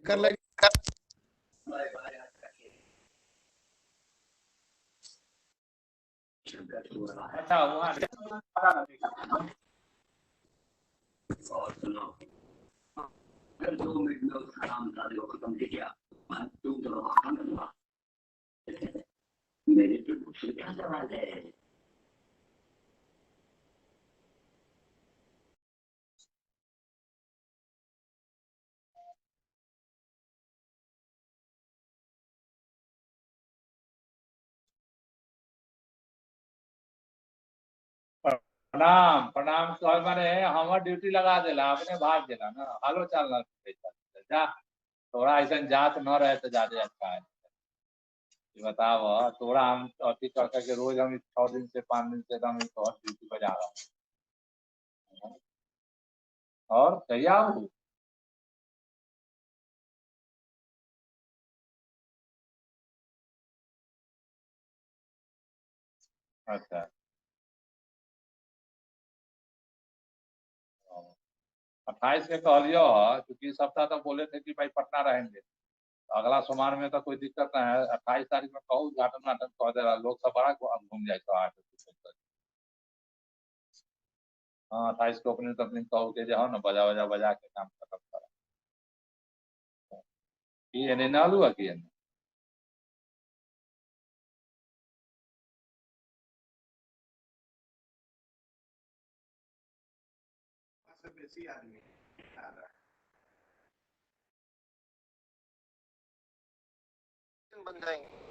कर लगे। अच्छा वहाँ और सुनो, अगर 2 मिनट में उस हरामजादे को खत्म किया, मैं तुम दोनों को खत्म करूंगा। मेरे तो मुझसे क्या सवाल है? प्रणाम प्रणाम कह मारे हमर ड्यूटी लगा देला अपने भाग देला ना हालो चलना जा थोड़ा ऐसा जात न रहे तो ज्यादा अच्छा है। ये बताओ थोड़ा हम अति कर करके रोज हम 6 दिन से 5 दिन से हम ड्यूटी पर जा रहा हूँ और तैयार हूँ। अच्छा 28 के कहलियो क्योंकि इस सप्ताह तो बोले थे कि भाई पटना रहेंगे तो अगला सोमवार में तो कोई दिक्कत नहीं है। 28 तारीख में कहूँ उद्घाटन नाटन कह दे रहा लोग सब बड़ा घूम जाए तो 8 हाँ 28 को ओपनिंग कंपनी कहू के जाओ ना बजा बजा बजा के काम खत्म करा ये नहीं ना लुआ कि बेसी आदमी बन जाएंगे।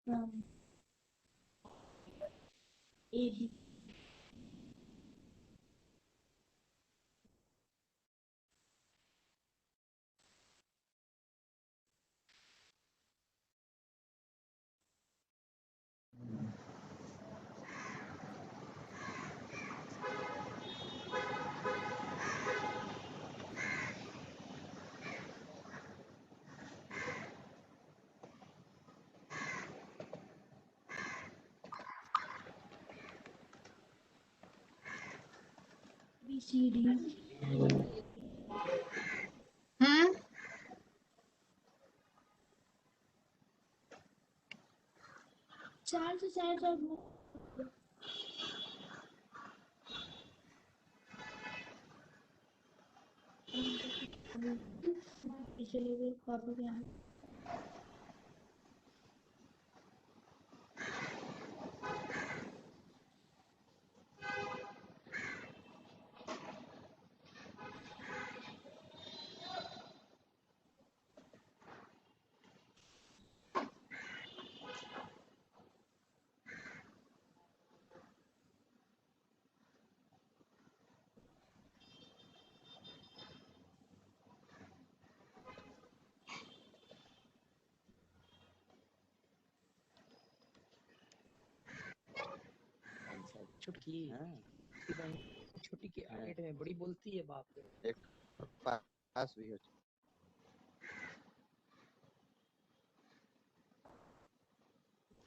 From AB. BCD. 4 से 4 चले गए पापा के यहाँ। छुटकी छोटी की आगे में बड़ी बोलती है बाप रे। एक पास भी हो।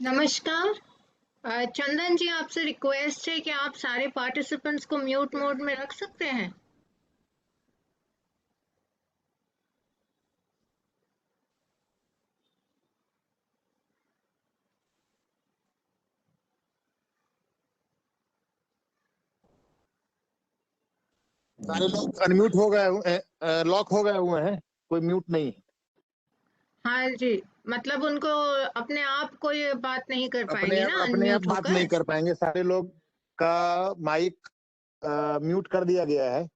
नमस्कार चंदन जी, आपसे रिक्वेस्ट है कि आप सारे पार्टिसिपेंट्स को म्यूट मोड में रख सकते हैं। सारे लोग अनम्यूट हो गए, लॉक हो गए हुए हैं, कोई म्यूट नहीं। हाँ जी, मतलब उनको अपने आप कोई बात नहीं कर पाएंगे ना अपने आप अनम्यूट बात नहीं होकर। कर पाएंगे। सारे लोग का माइक म्यूट कर दिया गया है।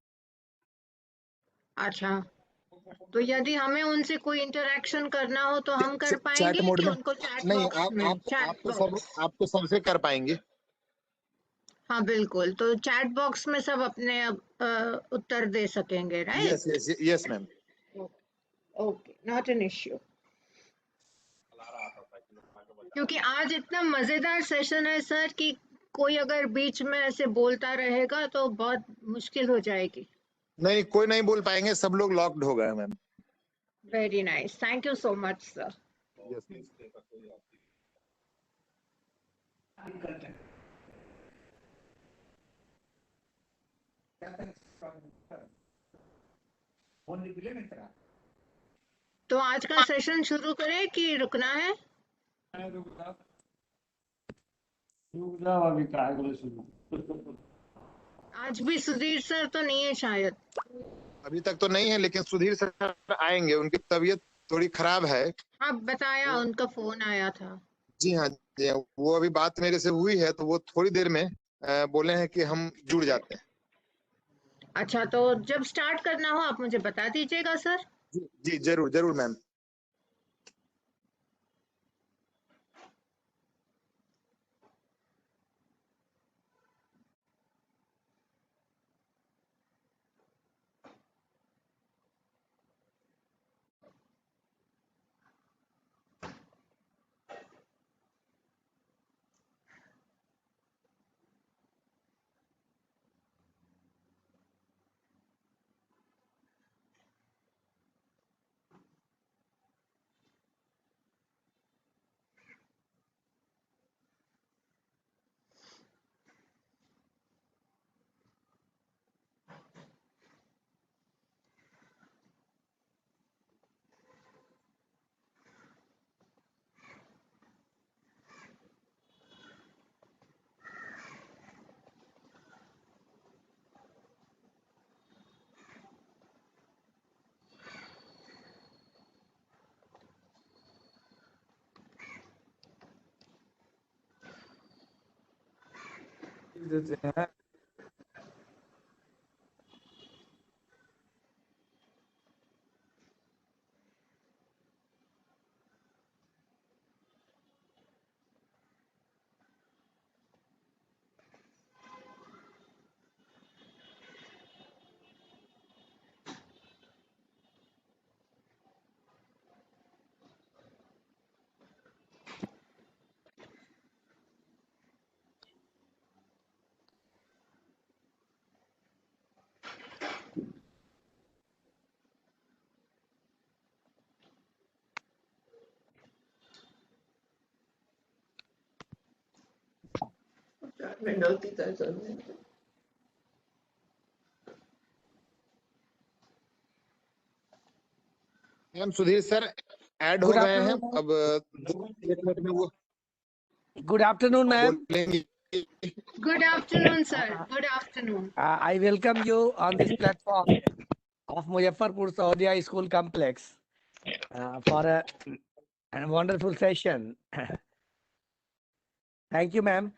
अच्छा तो यदि हमें उनसे कोई इंटरेक्शन करना हो तो हम कर चैट पाएंगे मोड कि में उनको चैट नहीं, बॉक्स में आप तो सबसे कर पाएंगे। हाँ बिल्कुल, तो चैट बॉक्स में सब अपने उत्तर दे सकेंगे, right? Yes ma'am. Okay, not an issue. क्योंकि आज इतना मजेदार सेशन है सर कि कोई अगर बीच में ऐसे बोलता रहेगा तो बहुत मुश्किल हो जाएगी। नहीं, कोई नहीं बोल पाएंगे, सब लोग लॉक्ड हो गए ma'am. Very nice, thank you so much sir. तो आज का सेशन शुरू करें कि रुकना है? आज भी सुधीर सर तो नहीं है शायद। अभी तक तो नहीं है, लेकिन सुधीर सर आएंगे, उनकी तबीयत थोड़ी खराब है। हाँ बताया, उनका फोन आया था। जी हाँ, वो अभी बात मेरे से हुई है, तो वो थोड़ी देर में बोले हैं कि हम जुड़ जाते हैं। अच्छा, तो जब स्टार्ट करना हो आप मुझे बता दीजिएगा सर। जी जरूर जरूर ma'am. Ma'am Sudhir sir add हो Good गए हैं, afternoon, अब 1 मिनट में वो good afternoon, ma'am. बोलेंगे। Good afternoon sir, good afternoon. I welcome you on this platform of Muzaffarpur Sahodia School Complex for a wonderful session. Thank you, ma'am.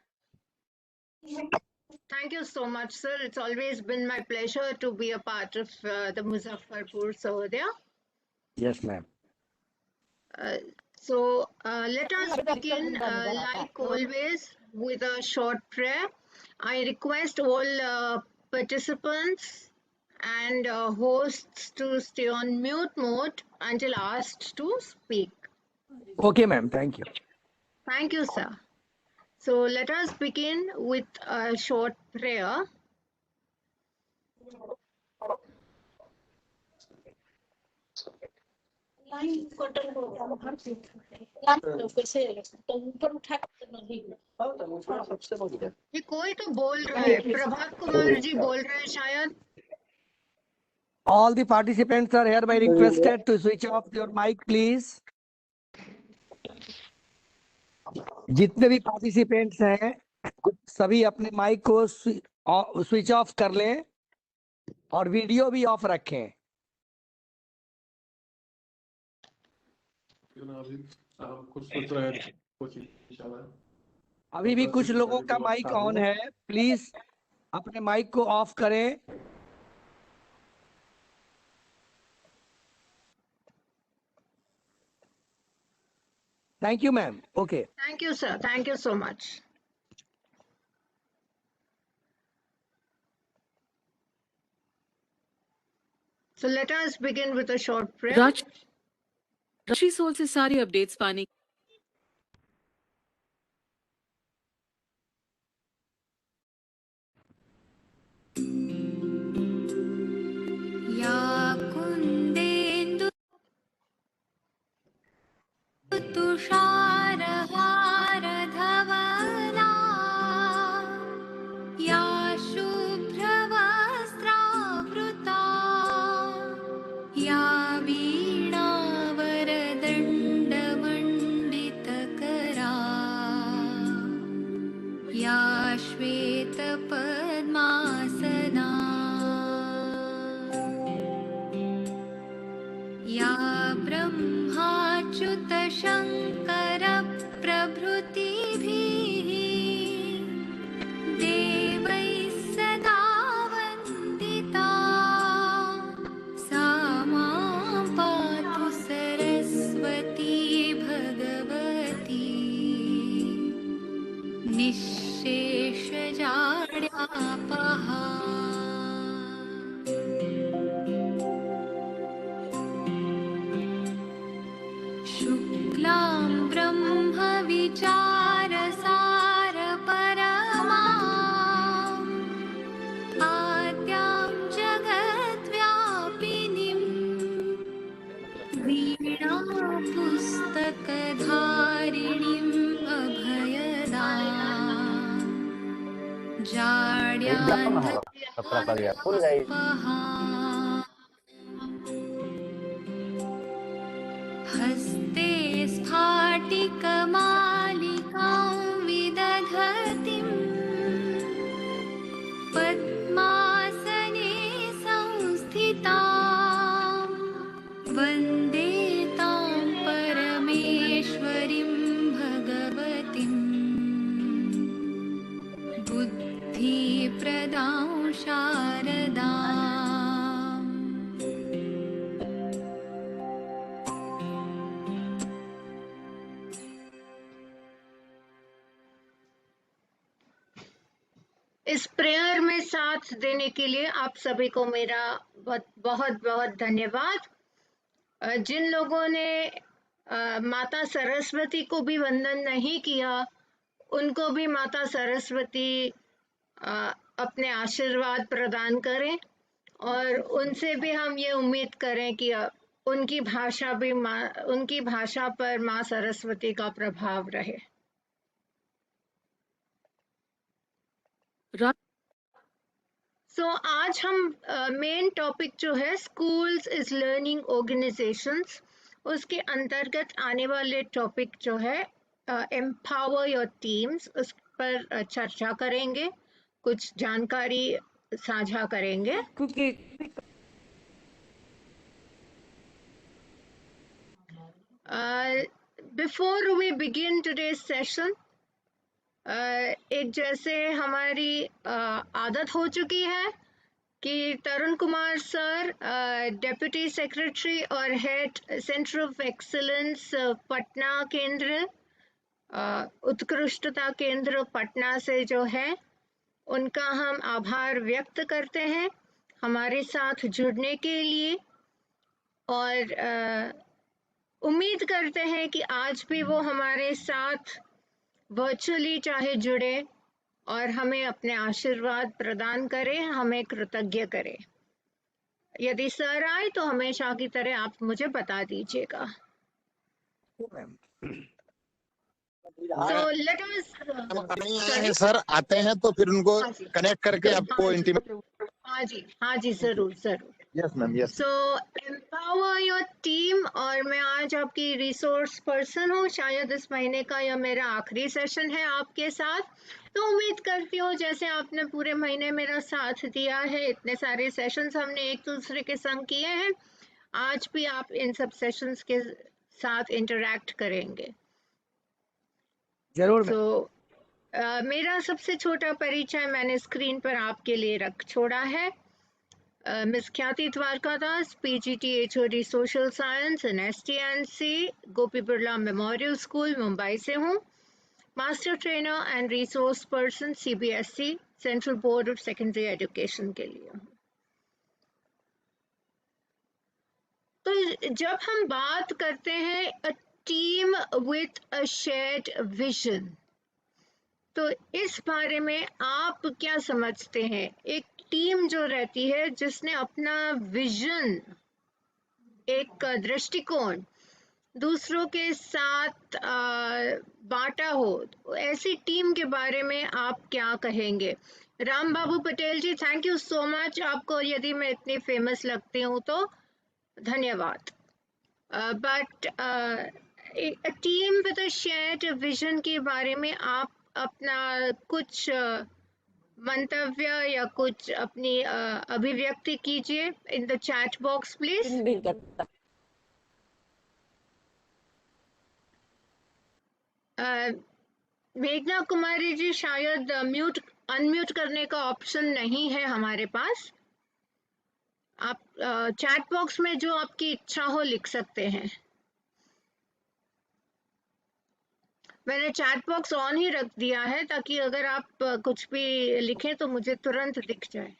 Thank you so much, sir. It's always been my pleasure to be a part of the Muzaffarpur Sahodia. Yes, ma'am. Let us begin, like always, with a short prayer. I request all participants and hosts to stay on mute mode until asked to speak. Okay, ma'am. Thank you. Thank you, sir. So let us begin with a short prayer. ये कोई तो बोल रहा है, प्रभात कुमार जी बोल रहे हैं शायद। All the participants are hereby requested to switch off your mic, please. जितने भी पार्टिसिपेंट्स हैं सभी अपने माइक को स्विच ऑफ कर लें और वीडियो भी ऑफ रखें। अभी भी कुछ लोगों का माइक ऑन है, प्लीज अपने माइक को ऑफ करें। Thank you, ma'am. Okay. Thank you, sir. Thank you so much. So let us begin with a short prayer. राशि सोल से सारी अपडेट्स पाने या कुन्देन्दु तुषारहारधवला या शुभ्रवस्त्रावृता या वीणावरदण्डमण्डितकरा या श्वेतपद्मासना या ब्रह्माच्युतशङ्करप्रभृतिभिः देवैः सदा वन्दिता सा मां पातु सरस्वती भगवती निःशेषजाड्यापहा शुक्लां ब्रह्मविचारसारपरमाम् आद्यां जगद्व्यापिनीं वीणापुस्तकधारिणीम् अभयदाम् हस्ते स्फाटिकमालिकां विदधतीं पद्मासने संस्थितां वन्दे तां परमेश्वरीं भगवतीं बुद्धिप्रदां शारदाम् इस प्रेयर में साथ देने के लिए आप सभी को मेरा बहुत बहुत धन्यवाद। जिन लोगों ने माता सरस्वती को भी वंदन नहीं किया, उनको भी माता सरस्वती अपने आशीर्वाद प्रदान करें और उनसे भी हम ये उम्मीद करें कि उनकी भाषा पर माँ सरस्वती का प्रभाव रहे। सो आज हम मेन टॉपिक जो है स्कूल्स इज लर्निंग ऑर्गेनाइजेशंस, उसके अंतर्गत आने वाले टॉपिक जो है एम्पावर योर टीम्स, उस पर चर्चा करेंगे, कुछ जानकारी साझा करेंगे। Before we begin today's session, एक जैसे हमारी आदत हो चुकी है कि Tarun Kumar sir deputy secretary और head centre of excellence Patna केंद्र, उत्कृष्टता केंद्र पटना से जो है, उनका हम आभार व्यक्त करते हैं हमारे साथ जुड़ने के लिए और उम्मीद करते हैं कि आज भी वो हमारे साथ वर्चुअली चाहे जुड़े और हमें अपने आशीर्वाद प्रदान करें, हमें कृतज्ञ करें। यदि सर आए तो हमेशा की तरह आप मुझे बता दीजिएगा। तो लेट अस नहीं आए हैं सर, आते हैं तो फिर उनको कनेक्ट करके आपको इंटीमेट। हाँ जी जरूर जरूर। Yes ma'am, yes. So empower your team, और मैं आज आपकी रिसोर्स पर्सन हूँ। शायद इस महीने का यह मेरा आखिरी सेशन है आपके साथ, तो उम्मीद करती हूँ जैसे आपने पूरे महीने मेरा साथ दिया है, इतने सारे सेशंस हमने एक दूसरे के संग किए हैं, आज भी आप इन सब सेशंस के साथ इंटरैक्ट करेंगे जरूर। तो मेरा सबसे छोटा परिचय मैंने स्क्रीन पर आपके लिए रख छोड़ा है। Ms. Khyati Dwarkadas, PGT HOD Social Science and STNC, Gopi Birla Memorial School, Mumbai से हूँ. Master trainer and resource person CBSE central board of secondary education के लिए. तो जब हम बात करते हैं a team with a shared vision, तो इस बारे में आप क्या समझते हैं? एक टीम जो रहती है जिसने अपना विजन, एक दृष्टिकोण दूसरों के साथ बांटा हो, तो ऐसी टीम के बारे में आप क्या कहेंगे? राम बाबू पटेल जी, थैंक यू सो मच. आपको यदि मैं इतनी फेमस लगती हूँ तो धन्यवाद. But team with a shared vision के बारे में आप अपना कुछ मंतव्य या कुछ अपनी अभिव्यक्ति कीजिए in the chat box please. मेघना कुमारी जी, शायद अनम्यूट करने का ऑप्शन नहीं है हमारे पास. आप चैट बॉक्स में जो आपकी इच्छा हो लिख सकते हैं. मैंने चैट बॉक्स ऑन ही रख दिया है ताकि अगर आप कुछ भी लिखें तो मुझे तुरंत दिख जाए.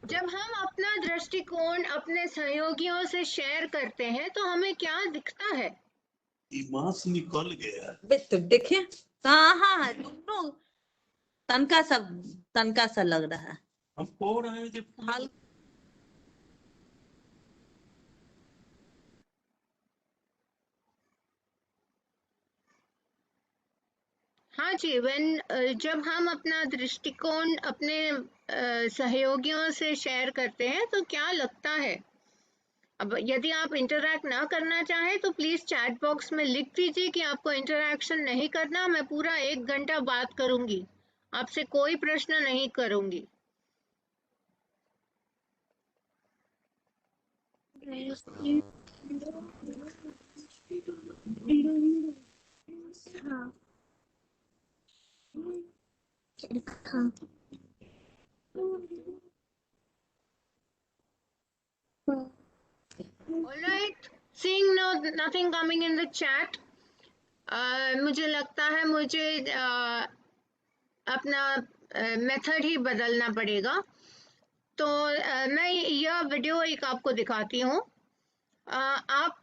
जब हम अपना दृष्टिकोण अपने सहयोगियों से शेयर करते हैं तो हमें क्या दिखता है? मांस निकल गया. तो देखिए, हाँ हाँ हाँ, दोनों तनका सा लग रहा है. हम बोल रहे हैं कि हाँ जी, जब हम अपना दृष्टिकोण अपने सहयोगियों से शेयर करते हैं तो क्या लगता है? अब यदि आप इंटरैक्ट ना करना चाहें तो प्लीज चैट बॉक्स में लिख दीजिए कि आपको इंटरैक्शन नहीं करना. मैं पूरा 1 घंटा बात करूंगी, आपसे कोई प्रश्न नहीं करूंगी. All right, seeing nothing coming in the chat, मुझे लगता है मुझे अपना मेथड ही बदलना पड़ेगा. तो मैं यह वीडियो एक आपको दिखाती हूँ. आप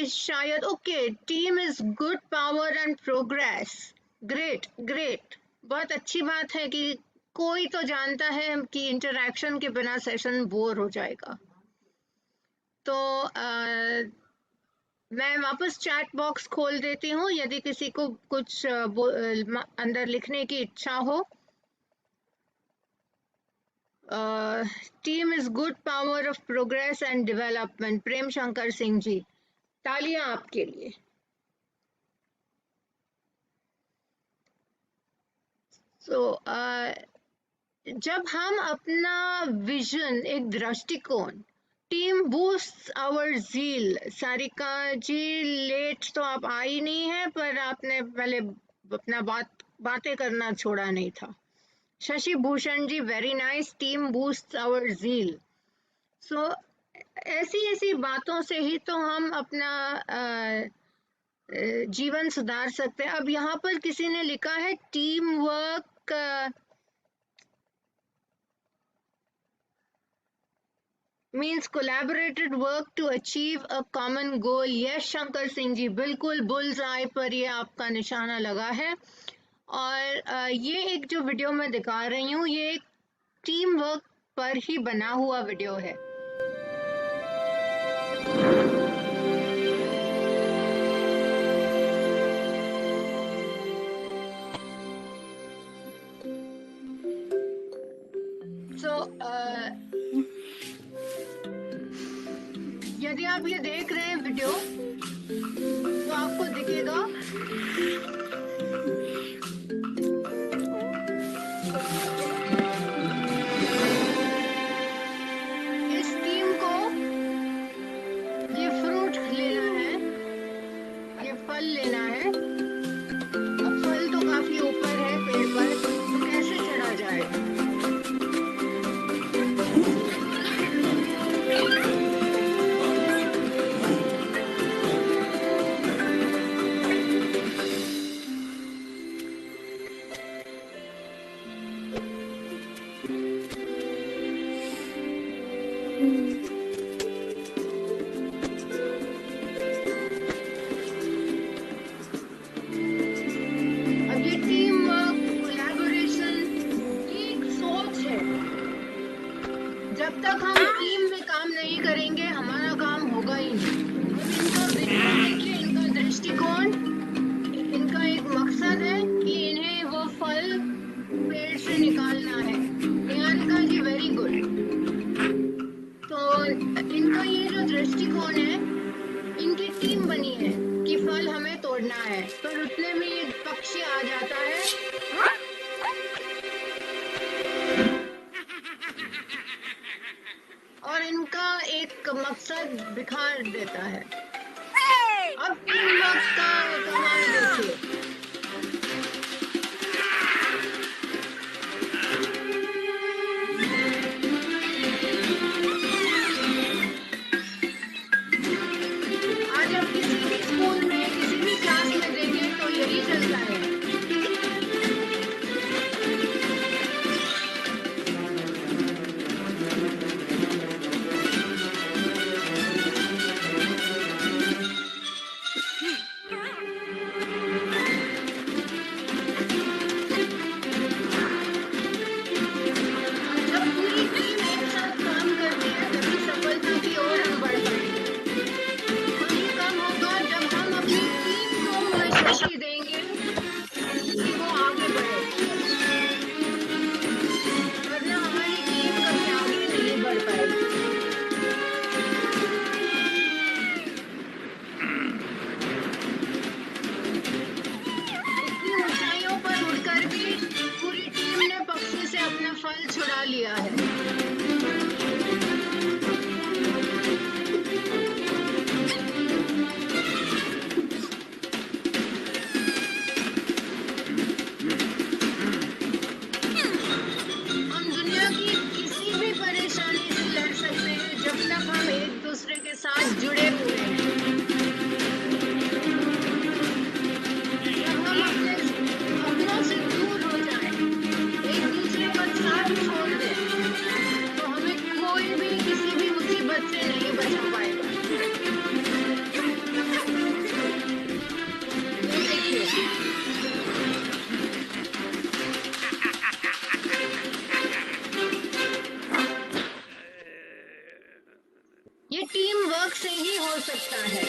शायद okay, team is good power and progress. Great great, बहुत अच्छी बात है कि कोई तो जानता है कि इंटरैक्शन के बिना सेशन बोर हो जाएगा. तो मैं वापस चैट बॉक्स खोल देती हूँ. यदि किसी को कुछ अंदर लिखने की इच्छा हो. Team is good power of progress and development. Prem Shankar Singh ji, तालियां आपके लिए. जब हम अपना विजन, एक दृष्टिकोण, team boost our zeal. Sarika ji, लेट तो आप आई नहीं है, पर आपने पहले अपना बातें करना छोड़ा नहीं था. Shashi Bhushan ji, very nice. Team boost our zeal. So ऐसी बातों से ही तो हम अपना जीवन सुधार सकते हैं. अब यहाँ पर किसी ने लिखा है team work means collaborated work to achieve a common goal. Yes Shankar Singh ji, बिल्कुल बुल्स आई पर ये आपका निशाना लगा है. और ये एक जो वीडियो मैं दिखा रही हूँ, ये एक टीम वर्क पर ही बना हुआ वीडियो है. यदि आप ये देख रहे हैं वीडियो तो आपको दिखेगा इस टीम को ये फ्रूट लेना है, ये फल लेना है. अब फल तो अब ये टीम वर्क, कोलैबोरेशन, ये एक सोच है। जब तक हम टीम में काम नहीं करेंगे हमारा काम होगा ही नहीं। अब इनका विजन देखिए, इनका दृष्टिकोण, इनका एक मकसद है कि इन्हें वो फल पेड़ से निकालना है। निहारिका जी वेरी गुड। तो इनका ये जो दृष्टिकोण है, इनकी टीम बनी है कि फल हमें तोड़ना है। पर उतने में ये पक्षी आ जाता है और इनका एक मकसद बिखार देता है। अब टीम वर्क का कमाल देखिए। आज आप किसी भी स्कूल में, किसी भी क्लास में देखें तो यही चलता है। जब पूरी टीम एक साथ काम करती है तभी सफलता की ओर हम बढ़ पाएंगे। वही कब होगा जब हम अपनी टीम को मशक्कत देंगे कि वो आगे बढ़े, वरना हमारी टीम कभी आगे नहीं बढ़ पाएगी। इतनी ऊंचाइयों पर उड़कर भी पूरी टीम ने पक्षी से अपना फल छुड़ा लिया है। हम दुनिया की किसी भी परेशानी से लड़ सकते हैं जब तक हम एक दूसरे के साथ जुड़े हुए हैं। जब हम अपनों से दूर हो जाएं, एक दूसरे का साथ छोड़ दें, तो हमें कोई भी किसी भी मुसीबत से नहीं बचा पाएगा। ये देखिए, ये टीम वर्क से ही हो सकता है।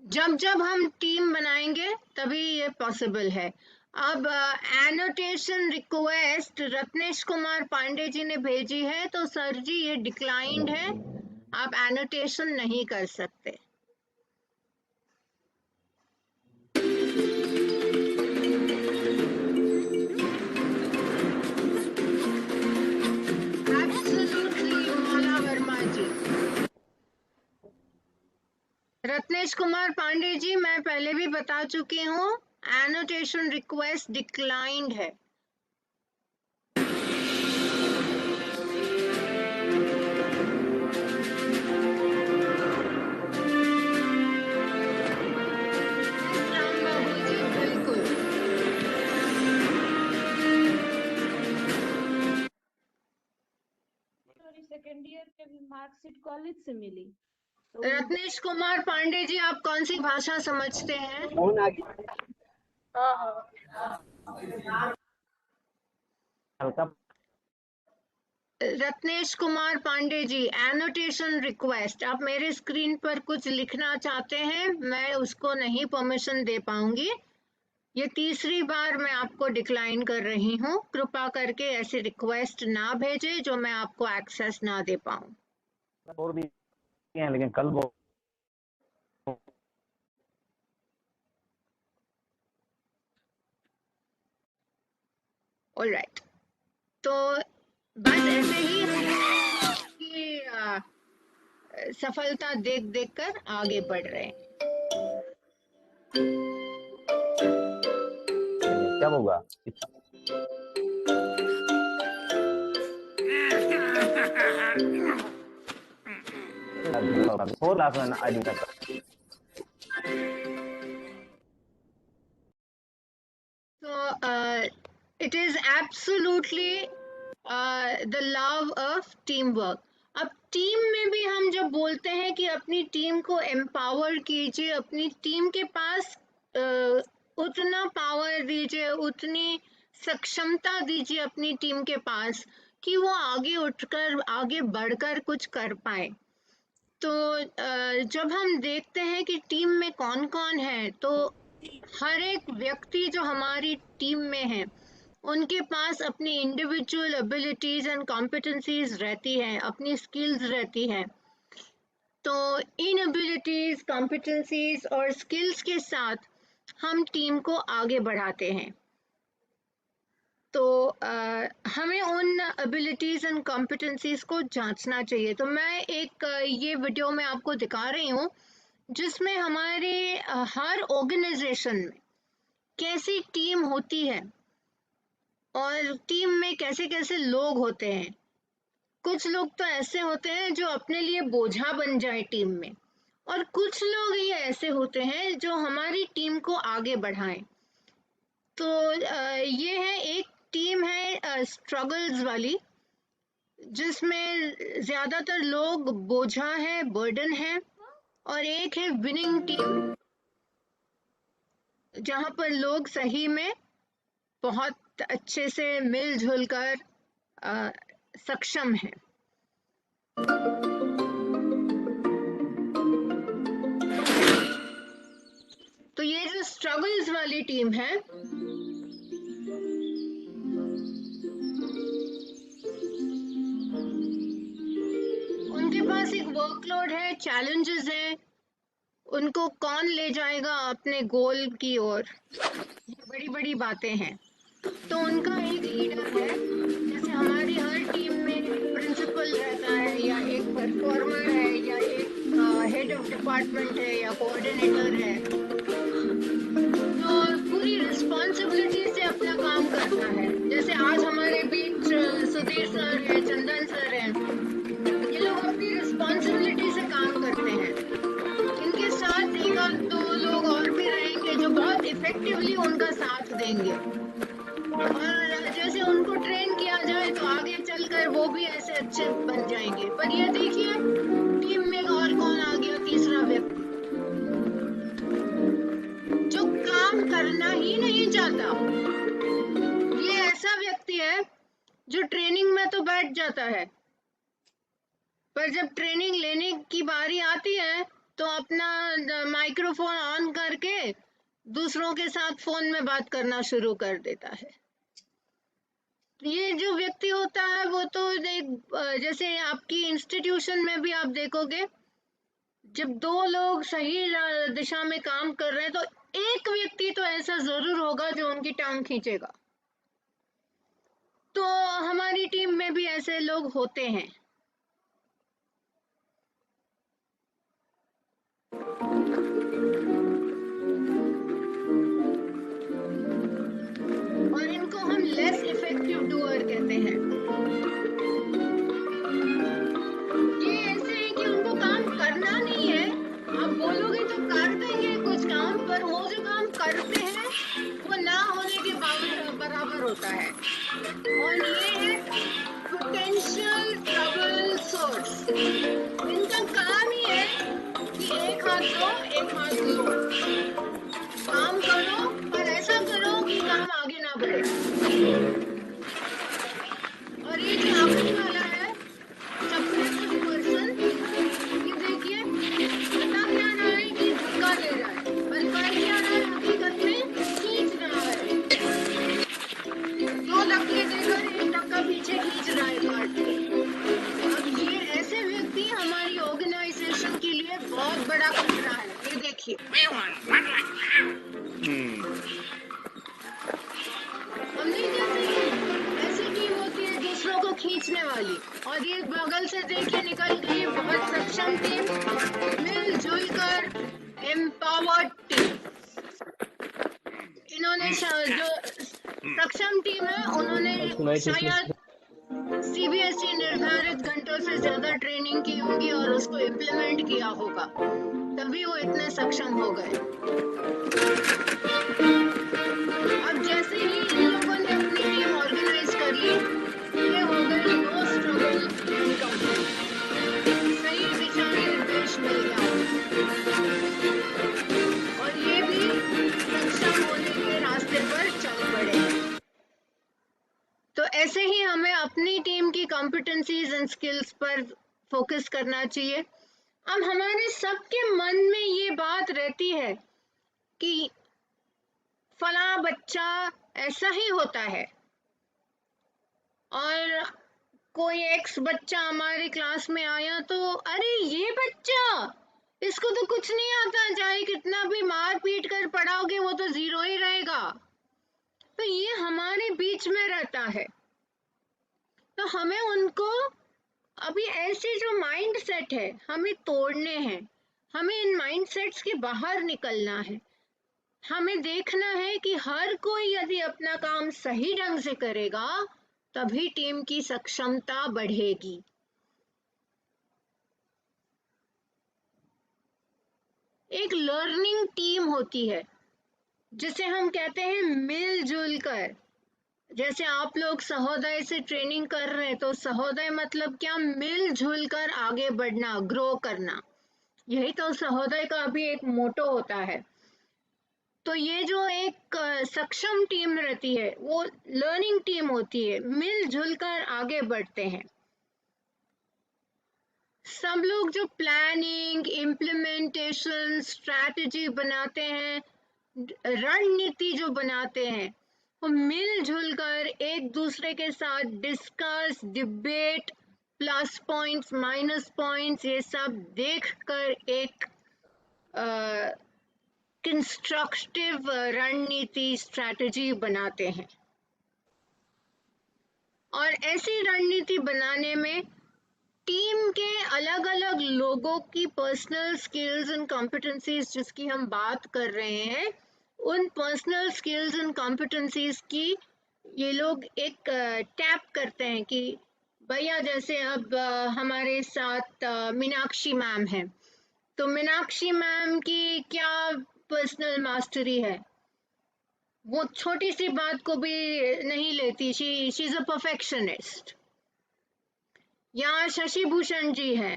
जब जब हम टीम बनाएंगे तभी ये पॉसिबल है। अब एनोटेशन रिक्वेस्ट रत्नेश कुमार पांडे जी ने भेजी है, तो सर जी ये डिक्लाइंड है, आप एनोटेशन नहीं कर सकते। Absolutely, मौला वर्मा जी। रत्नेश कुमार पांडे जी, मैं पहले भी बता चुकी हूँ, एनोटेशन रिक्वेस्ट डिक्लाइंड है। राम बाबू जी, बिल्कुल। सेकेंड ईयर के भी मार्कशीट कॉलेज से मिली। रत्नेश कुमार पांडे जी, आप कौन सी भाषा समझते हैं? रत्नेश कुमार पांडे जी, एनोटेशन रिक्वेस्ट, आप मेरे स्क्रीन पर कुछ लिखना चाहते हैं, मैं उसको नहीं परमिशन दे पाऊंगी। ये तीसरी बार मैं आपको डिक्लाइन कर रही हूँ। कृपा करके ऐसी रिक्वेस्ट ना भेजें जो मैं आपको एक्सेस ना दे पाऊँ। और भी हैं लेकिन कल वो ऑलराइट, तो बस ऐसे ही कि सफलता देख देख कर आगे बढ़ रहे हैं। क्या होगा? फोर क्लास में आई absolutely the love of teamwork. अब टीम में भी हम जब बोलते हैं कि अपनी टीम को एम्पावर कीजिए, अपनी टीम के पास उतना पावर दीजिए, उतनी सक्षमता दीजिए अपनी टीम के पास कि वो आगे उठकर आगे बढ़कर कुछ कर पाए। तो जब हम देखते हैं कि टीम में कौन कौन है, तो हर एक व्यक्ति जो हमारी टीम में है उनके पास अपनी इंडिविजुअल एबिलिटीज एंड कॉम्पिटेंसीज रहती हैं, अपनी स्किल्स रहती हैं। तो इन एबिलिटीज, कॉम्पिटेंसीज और स्किल्स के साथ हम टीम को आगे बढ़ाते हैं। तो हमें उन एबिलिटीज एंड कॉम्पिटेंसीज को जांचना चाहिए। तो मैं एक ये वीडियो में आपको दिखा रही हूँ जिसमें हमारे हर ऑर्गेनाइजेशन में कैसी टीम होती है और टीम में कैसे कैसे लोग होते हैं। कुछ लोग तो ऐसे होते हैं जो अपने लिए बोझा बन जाए टीम में, और कुछ लोग ये ऐसे होते हैं जो हमारी टीम को आगे बढ़ाएं। तो ये है एक टीम है स्ट्रगल्स वाली, जिसमें ज्यादातर लोग बोझा है, बर्डन है, और एक है विनिंग टीम जहां पर लोग सही में बहुत अच्छे से मिलजुल कर सक्षम है। तो ये जो स्ट्रगल्स वाली टीम है, उनके पास एक वर्कलोड है, चैलेंजेस हैं, उनको कौन ले जाएगा अपने गोल की ओर, ये बड़ी बड़ी बातें हैं। तो उनका एक लीडर है, जैसे हमारी हर टीम में प्रिंसिपल रहता है, या एक परफॉर्मर है, या एक हेड ऑफ डिपार्टमेंट है, या कोऑर्डिनेटर है, तो पूरी रिस्पॉन्सिबिलिटी से अपना काम करता है। जैसे आज हमारे बीच सुधीर सर है, चंदन सर है, ये लोग अपनी रिस्पॉन्सिबिलिटी से काम करते हैं। इनके साथ एक और दो लोग और भी रहेंगे जो बहुत इफेक्टिवली उनका साथ देंगे, और जैसे उनको ट्रेन किया जाए तो आगे चलकर वो भी ऐसे अच्छे बन जाएंगे। पर ये देखिए टीम में और कौन आ गया, तीसरा व्यक्ति जो काम करना ही नहीं चाहता। ये ऐसा व्यक्ति है जो ट्रेनिंग में तो बैठ जाता है, पर जब ट्रेनिंग लेने की बारी आती है तो अपना माइक्रोफोन ऑन करके दूसरों के साथ फोन में बात करना शुरू कर देता है। ये जो व्यक्ति होता है वो तो जैसे आपकी इंस्टीट्यूशन में भी आप देखोगे, जब दो लोग सही दिशा में काम कर रहे हैं तो एक व्यक्ति तो ऐसा जरूर होगा जो उनकी टांग खींचेगा। तो हमारी टीम में भी ऐसे लोग होते हैं। और इनको हम लेस इफेक्टिव डूअर कहते हैं। ये ऐसे है कि उनको काम करना नहीं है, आप बोलोगे तो कर देंगे कुछ काम, पर वो जो काम करते हैं वो ना होने के बराबर होता है। और ये है पोटेंशियल ट्रबल सोर्स। इनका काम ही है कि एक हाथ दो, एक हाथ लो, काम करो, पर ऐसा करो कि काम आगे ना बढ़े। और ये जो आखिरी वाला है सब्जेक्टिव पर्सन, ये देखिए बता क्या रहा है कि धक्का दे रहा है, पर कर क्या रहा है, हकीकत में खींच रहा है। दो धक्के देकर एक धक्का पीछे खींच रहा है काट के। अब ये ऐसे व्यक्ति हमारी ऑर्गेनाइजेशन के लिए बहुत बड़ा खतरा है। ये देखिए हमने जैसे ऐसी टीम होती है दूसरों को खींचने वाली, और ये बगल से देखिए निकल गई बहुत सक्षम टीम, मिलजुल कर एम्पावर्ड टीम। इन्होंने जो सक्षम टीम है उन्होंने शायद सीबीएसई निर्धारित घंटों से ज्यादा ट्रेनिंग की होगी और उसको इम्प्लीमेंट किया होगा, तभी वो इतने सक्षम हो गए। अब जैसे ही इन लोगों ने अपनी team organise competencies and skills पर फोकस करना चाहिए। अब हमारे सबके मन में ये बात रहती है कि फला बच्चा ऐसा ही होता है, और कोई एक्स बच्चा हमारे क्लास में आया तो अरे ये बच्चा, इसको तो कुछ नहीं आता, चाहे कितना भी मार पीट कर पढ़ाओगे वो तो 0 ही रहेगा। तो ये हमारे बीच में रहता है। तो हमें उनको अभी ऐसे जो माइंड सेट है हमें तोड़ने हैं, हमें इन माइंड सेट्स के बाहर निकलना है। हमें देखना है कि हर कोई यदि अपना काम सही ढंग से करेगा तभी टीम की सक्षमता बढ़ेगी। एक लर्निंग टीम होती है जिसे हम कहते हैं मिलजुल कर। जैसे आप लोग सहोदय से ट्रेनिंग कर रहे हैं, तो सहोदय मतलब क्या? मिलजुल कर आगे बढ़ना, ग्रो करना। यही तो सहोदय का भी एक मोटो होता है। तो ये जो एक सक्षम टीम रहती है वो लर्निंग टीम होती है, मिलजुल कर आगे बढ़ते हैं। सब लोग जो प्लानिंग, इम्प्लीमेंटेशन, स्ट्रैटेजी बनाते हैं, रणनीति जो बनाते हैं, वो मिलजुल कर एक दूसरे के साथ discuss, debate, plus points, minus points, ये सब देख कर एक कंस्ट्रक्टिव रणनीति, स्ट्रैटेजी बनाते हैं। और ऐसी रणनीति बनाने में टीम के अलग अलग लोगों की पर्सनल स्किल्स एंड कॉम्पिटेंसीज जिसकी हम बात कर रहे हैं, उन पर्सनल स्किल्स एंड कॉम्पिटेंसीज की ये लोग एक टैप करते हैं कि भैया जैसे अब हमारे साथ मीनाक्षी मैम है, तो मीनाक्षी मैम की क्या पर्सनल मास्टरी है, वो छोटी सी बात को भी नहीं लेती, शी इज अ परफेक्शनिस्ट। या शशि भूषण जी है,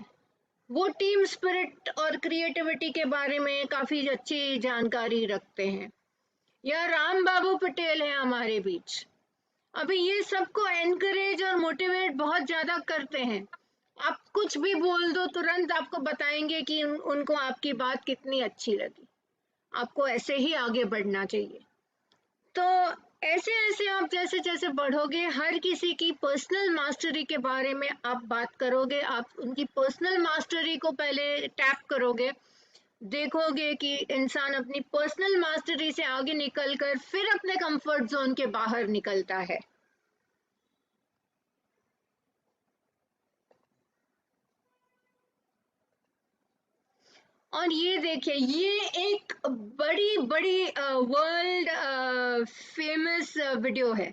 वो टीम स्पिरिट और क्रिएटिविटी के बारे में काफी अच्छी जानकारी रखते हैं। या राम बाबू पटेल है हमारे बीच, अभी ये सबको एनकरेज और मोटिवेट बहुत ज्यादा करते हैं। आप कुछ भी बोल दो तुरंत आपको बताएंगे कि उनको आपकी बात कितनी अच्छी लगी। आपको ऐसे ही आगे बढ़ना चाहिए। तो ऐसे ऐसे आप जैसे जैसे बढ़ोगे, हर किसी की पर्सनल मास्टरी के बारे में आप बात करोगे, आप उनकी पर्सनल मास्टरी को पहले टैप करोगे, देखोगे कि इंसान अपनी पर्सनल मास्टरी से आगे निकलकर फिर अपने कंफर्ट जोन के बाहर निकलता है। और ये देखिए, ये एक बड़ी बड़ी वर्ल्ड फेमस वीडियो है।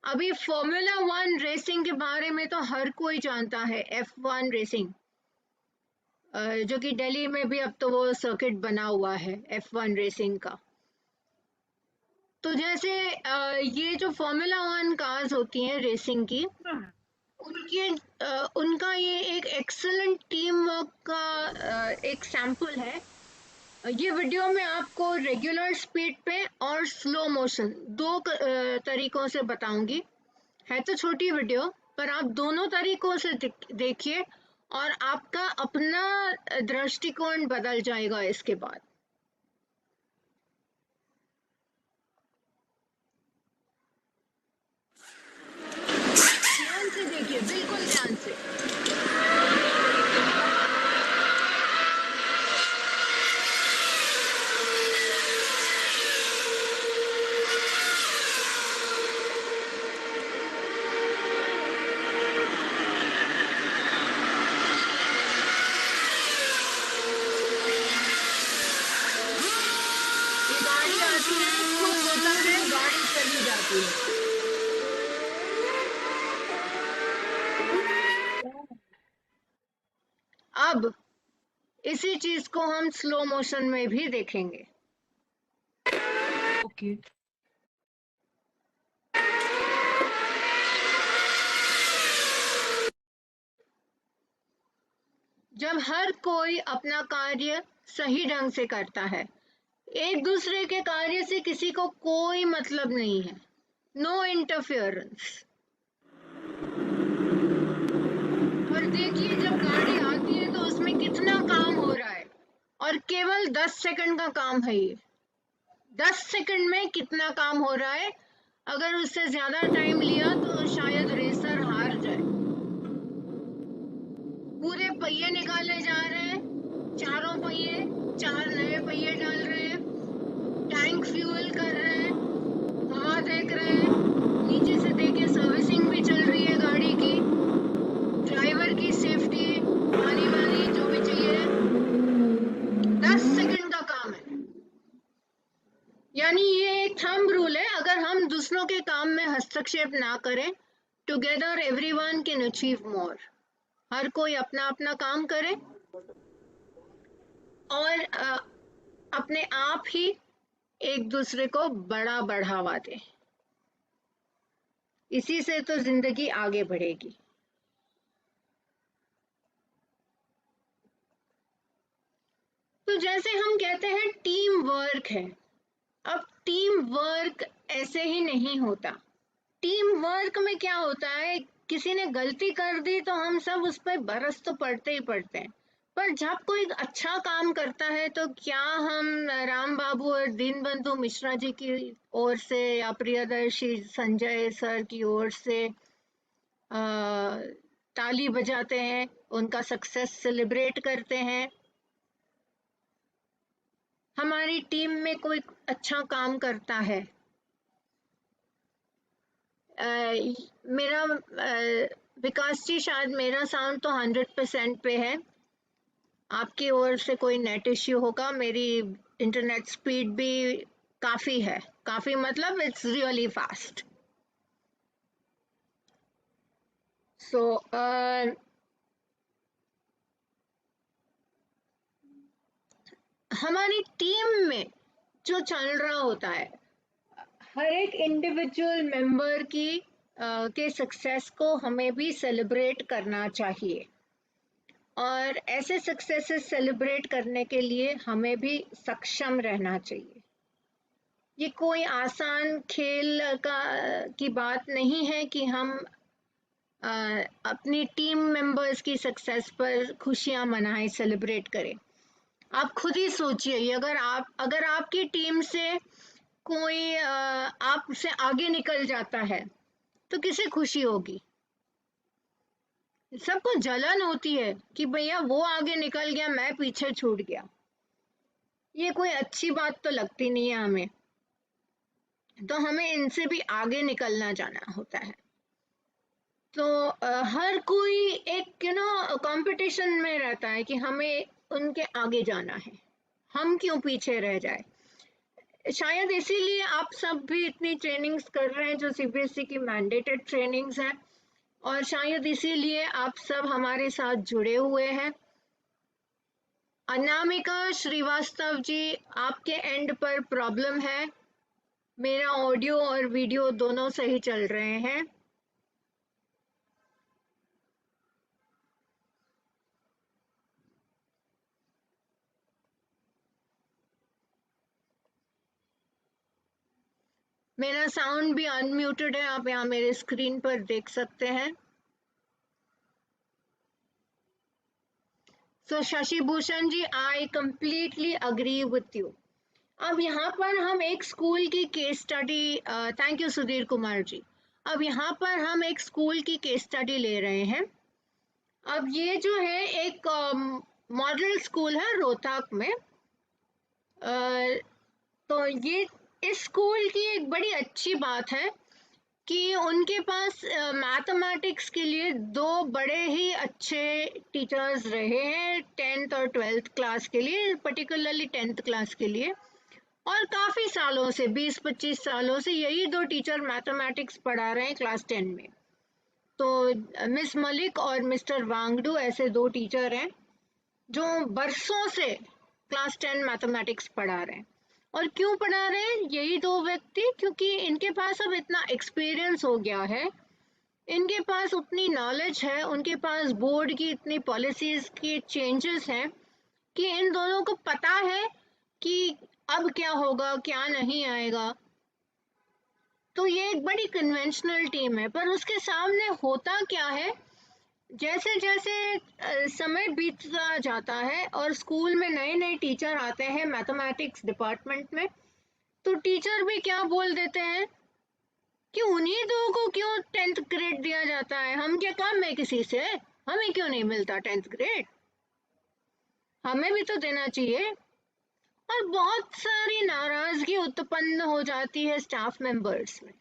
अभी फॉर्मूला 1 रेसिंग के बारे में तो हर कोई जानता है, F1 रेसिंग, जो कि दिल्ली में भी अब तो वो सर्किट बना हुआ है F1 रेसिंग का। तो जैसे ये जो फॉर्मूला 1 कार्स होती हैं रेसिंग की, उनका ये एक एक्सीलेंट टीम वर्क का एक सैंपल है। ये वीडियो में आपको रेगुलर स्पीड पे और स्लो मोशन दो तरीकों से बताऊंगी। है तो छोटी वीडियो, पर आप दोनों तरीकों से देखिए और आपका अपना दृष्टिकोण बदल जाएगा इसके बाद। ध्यान से देखिए, बिल्कुल ध्यान से। ये गाड़ी आती है, खुद होता है, गाड़ी चली जाती है। अब इसी चीज को हम स्लो मोशन में भी देखेंगे। ओके। जब हर कोई अपना कार्य सही ढंग से करता है, एक दूसरे के कार्य से किसी को कोई मतलब नहीं है, नो इंटरफेरेंस। देखिए जब गाड़ी आती है तो उसमें कितना काम हो रहा है, और केवल 10 सेकंड का काम है ये। 10 सेकंड में कितना काम हो रहा है। अगर उससे ज्यादा टाइम लिया तो शायद रेसर हार जाए। पूरे पहिए निकाले जा रहे हैं, चारों पहिए, 4 नए पहिए डाल रहे हैं, टैंक फ्यूल कर रहे हैं, हवा देख रहे हैं, नीचे से देखिए सर्विसिंग भी चल रही है गाड़ी की, ड्राइवर की सेफ्टी, पानी वानी जो भी चाहिए। 10 सेकंड का काम है। यानी ये एक थंब रूल है, अगर हम दूसरों के काम में हस्तक्षेप ना करें, together everyone can achieve more. हर कोई अपना अपना काम करे और अपने आप ही एक दूसरे को बड़ा बढ़ावा दे। इसी से तो जिंदगी आगे बढ़ेगी। तो जैसे हम कहते हैं टीम वर्क है, अब टीम वर्क ऐसे ही नहीं होता। टीम वर्क में क्या होता है, किसी ने गलती कर दी तो हम सब उस पर बरस तो पड़ते ही पड़ते हैं, पर जब कोई अच्छा काम करता है तो क्या हम राम बाबू और दीनबंधु मिश्रा जी की ओर से या प्रियदर्शी संजय सर की ओर से ताली बजाते हैं, उनका सक्सेस सेलिब्रेट करते हैं। हमारी टीम में कोई अच्छा काम करता है, मेरा विकास जी शायद मेरा साउंड तो 100% पे है, आपकी ओर से कोई नेट इश्यू होगा। मेरी इंटरनेट स्पीड भी काफी है, काफी मतलब इट्स रियली फास्ट। सो हमारी टीम में जो चल रहा होता है, हर एक इंडिविजुअल मेंबर की के सक्सेस को हमें भी सेलिब्रेट करना चाहिए, और ऐसे सक्सेसेस सेलिब्रेट करने के लिए हमें भी सक्षम रहना चाहिए। ये कोई आसान खेल की बात नहीं है कि हम अपनी टीम मेंबर्स की सक्सेस पर खुशियां मनाएं, सेलिब्रेट करें। आप खुद ही सोचिए, अगर आपकी टीम से कोई आपसे आगे निकल जाता है तो किसे खुशी होगी? सबको जलन होती है कि भैया वो आगे निकल गया, मैं पीछे छूट गया। ये कोई अच्छी बात तो लगती नहीं है हमें, तो हमें इनसे भी आगे निकलना जाना होता है। तो हर कोई एक कंपटीशन में रहता है कि हमें उनके आगे जाना है, हम क्यों पीछे रह जाए। शायद इसीलिए आप सब भी इतनी ट्रेनिंग्स कर रहे हैं जो सीबीएसई की मैंडेटेड ट्रेनिंग्स हैं, और शायद इसीलिए आप सब हमारे साथ जुड़े हुए हैं। अनामिका श्रीवास्तव जी, आपके एंड पर प्रॉब्लम है, मेरा ऑडियो और वीडियो दोनों सही चल रहे हैं। मेरा साउंड भी अनम्यूटेड है, आप यहाँ मेरे स्क्रीन पर देख सकते हैं। So Shashi Bhushan ji, I completely agree with you. अब यहाँ पर हम एक स्कूल की case study, thank you Sudhir Kumar ji, अब यहाँ पर हम एक स्कूल की केस स्टडी ले रहे हैं। अब ये जो है एक मॉडल स्कूल है रोहतक में। तो ये इस स्कूल की एक बड़ी अच्छी बात है कि उनके पास मैथमेटिक्स के लिए 2 बड़े ही अच्छे टीचर्स रहे हैं 10th और 12th क्लास के लिए, पर्टिकुलरली 10th क्लास के लिए, और काफ़ी सालों से 20-25 सालों से यही 2 टीचर मैथमेटिक्स पढ़ा रहे हैं क्लास 10 में। तो मिस मलिक और मिस्टर वांगडू ऐसे 2 टीचर हैं जो बरसों से क्लास 10 मैथमेटिक्स पढ़ा रहे हैं। और क्यों पढ़ा रहे हैं यही 2 व्यक्ति? क्योंकि इनके पास अब इतना एक्सपीरियंस हो गया है, इनके पास उतनी नॉलेज है, उनके पास बोर्ड की इतनी पॉलिसीज की चेंजेस हैं कि इन दोनों को पता है कि अब क्या होगा, क्या नहीं आएगा। तो ये एक बड़ी कन्वेंशनल टीम है, पर उसके सामने होता क्या है, जैसे जैसे समय बीतता जाता है और स्कूल में नए नए टीचर आते हैं मैथमेटिक्स डिपार्टमेंट में, तो टीचर भी क्या बोल देते हैं कि उन्हीं दो को क्यों 10th ग्रेड दिया जाता है, हम क्या कम है किसी से, हमें क्यों नहीं मिलता 10th ग्रेड, हमें भी तो देना चाहिए। और बहुत सारी नाराजगी उत्पन्न हो जाती है स्टाफ मेंबर्स में,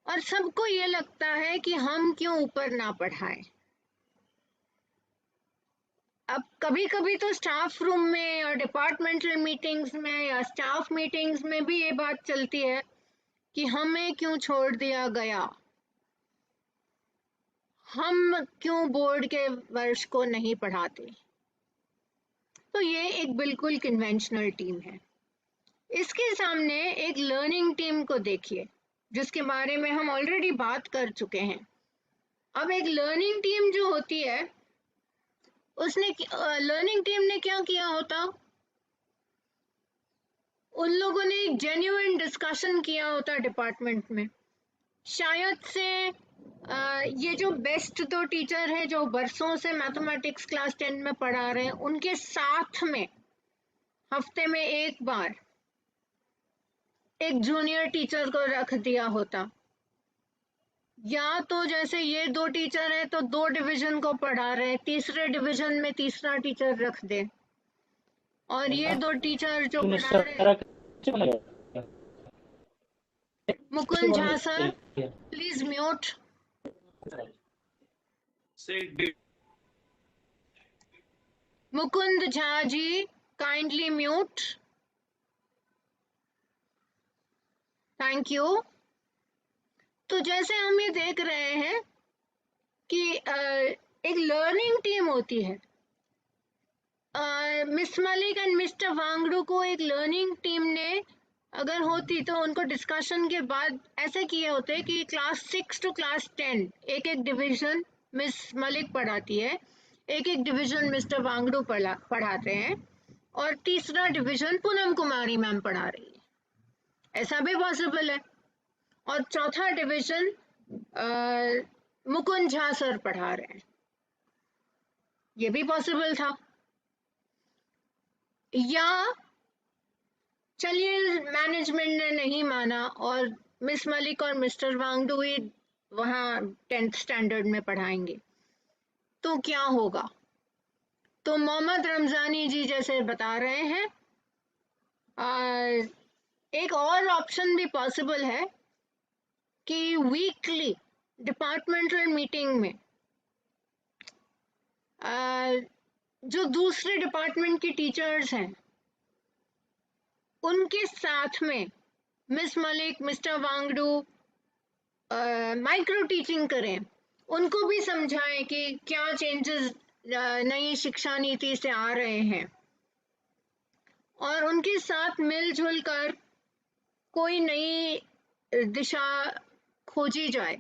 और सबको ये लगता है कि हम क्यों ऊपर ना पढ़ाएं। अब कभी कभी तो स्टाफ रूम में या डिपार्टमेंटल मीटिंग्स में या स्टाफ मीटिंग्स में भी ये बात चलती है कि हमें क्यों छोड़ दिया गया, हम क्यों बोर्ड के वर्ष को नहीं पढ़ाते। तो ये एक बिल्कुल कन्वेंशनल टीम है। इसके सामने एक लर्निंग टीम को देखिए, जिसके बारे में हम ऑलरेडी बात कर चुके हैं। अब एक लर्निंग टीम जो होती है, उसने लर्निंग टीम ने क्या किया होता, उन लोगों ने एक जेन्युइन डिस्कशन किया होता डिपार्टमेंट में। शायद से ये जो बेस्ट दो टीचर हैं जो बरसों से मैथमेटिक्स क्लास 10 में पढ़ा रहे हैं, उनके साथ में हफ्ते में एक बार एक जूनियर टीचर को रख दिया होता, या तो जैसे ये दो टीचर हैं तो 2 डिवीजन को पढ़ा रहे हैं, तीसरे डिवीजन में तीसरा टीचर रख दे, और ये 2 टीचर जो पढ़ा रहे हैं, Mukund Jha sir please mute. Mukund Jha ji kindly mute, thank you. तो जैसे हम ये देख रहे हैं कि एक लर्निंग टीम होती है, miss Malik and mister Wangdu को एक लर्निंग टीम ने अगर होती तो उनको डिस्कशन के बाद ऐसे किए होते कि क्लास 6 टू क्लास 10 एक एक डिवीजन मिस मलिक पढ़ाती है, एक एक डिवीजन मिस्टर वांगडू पढ़ाते हैं, और तीसरा डिवीजन पूनम कुमारी मैम पढ़ा रही है, ऐसा भी पॉसिबल है, और चौथा डिवीजन मुकुंद झा सर पढ़ा रहे हैं, ये भी पॉसिबल था। या चलिए मैनेजमेंट ने नहीं माना और मिस मलिक और मिस्टर वांगडू ही वहाँ 10th स्टैंडर्ड में पढ़ाएंगे, तो क्या होगा। तो मोहम्मद रमजानी जी जैसे बता रहे हैं, एक और ऑप्शन भी पॉसिबल है कि वीकली डिपार्टमेंटल मीटिंग में जो दूसरे डिपार्टमेंट की टीचर्स हैं उनके साथ में miss Malik mister Wangdu micro teaching करें, उनको भी समझाएं कि क्या चेंजेस नई शिक्षा नीति से आ रहे हैं, और उनके साथ मिलजुल कर कोई नई दिशा खोजी जाए,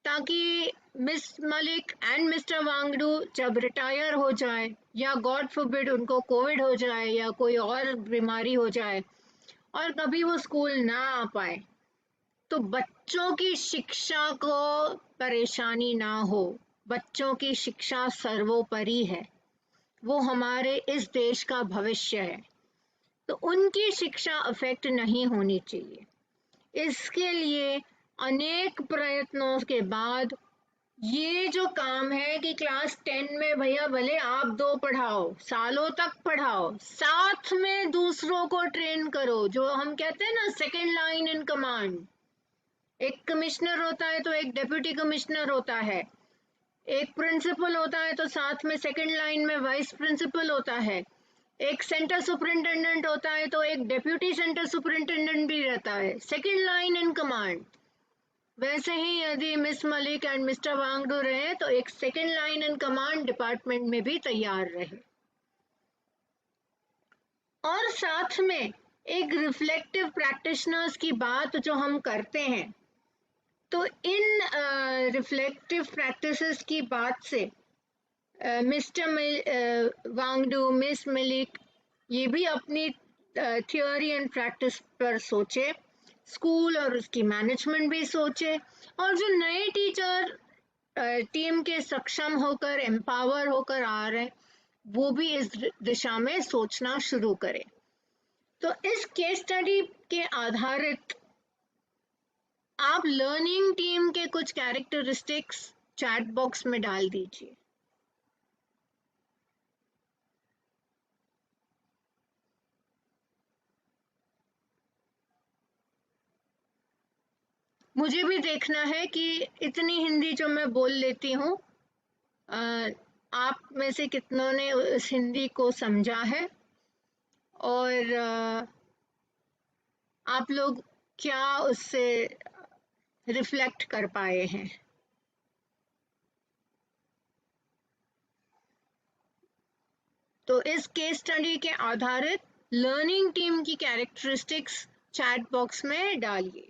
ताकि miss Malik and mister Wangdu जब रिटायर हो जाए या गॉड फॉरबिड उनको कोविड हो जाए या कोई और बीमारी हो जाए और कभी वो स्कूल ना आ पाए, तो बच्चों की शिक्षा को परेशानी ना हो। बच्चों की शिक्षा सर्वोपरि है, वो हमारे इस देश का भविष्य है, तो उनकी शिक्षा अफेक्ट नहीं होनी चाहिए। इसके लिए अनेक प्रयत्नों के बाद ये जो काम है कि क्लास 10 में भैया भले आप 2 पढ़ाओ, सालों तक पढ़ाओ, साथ में दूसरों को ट्रेन करो, जो हम कहते हैं ना सेकेंड लाइन इन कमांड। एक कमिश्नर होता है तो एक डिप्टी कमिश्नर होता है, एक प्रिंसिपल होता है तो साथ में सेकेंड लाइन में वाइस प्रिंसिपल होता है, एक सेंटर सुपरिंटेंडेंट होता है तो एक डेप्यूटी सेंटर सुपरिंटेंडेंट भी रहता है, सेकेंड लाइन इन कमांड। वैसे ही यदि miss Malik and mister Wangdu रहे तो एक second line in command department में भी तैयार रहे, और साथ में एक रिफ्लेक्टिव प्रैक्टिशनर्स की बात जो हम करते हैं, तो इन रिफ्लेक्टिव प्रैक्टिसेस की बात से मिस्टर वांगडू मिस मलिक ये भी अपनी थियोरी एंड प्रैक्टिस पर सोचे, स्कूल और उसकी मैनेजमेंट भी सोचे, और जो नए टीचर टीम के सक्षम होकर एम्पावर होकर आ रहे हैं, वो भी इस दिशा में सोचना शुरू करें। तो इस केस स्टडी के आधारित आप लर्निंग टीम के कुछ कैरेक्टरिस्टिक्स चैट बॉक्स में डाल दीजिए। मुझे भी देखना है कि इतनी हिंदी जो मैं बोल लेती हूँ, आप में से कितनों ने उस हिंदी को समझा है, और आप लोग क्या उससे रिफ्लेक्ट कर पाए हैं। तो इस केस स्टडी के आधारित लर्निंग टीम की कैरेक्टरिस्टिक्स चैट बॉक्स में डालिए।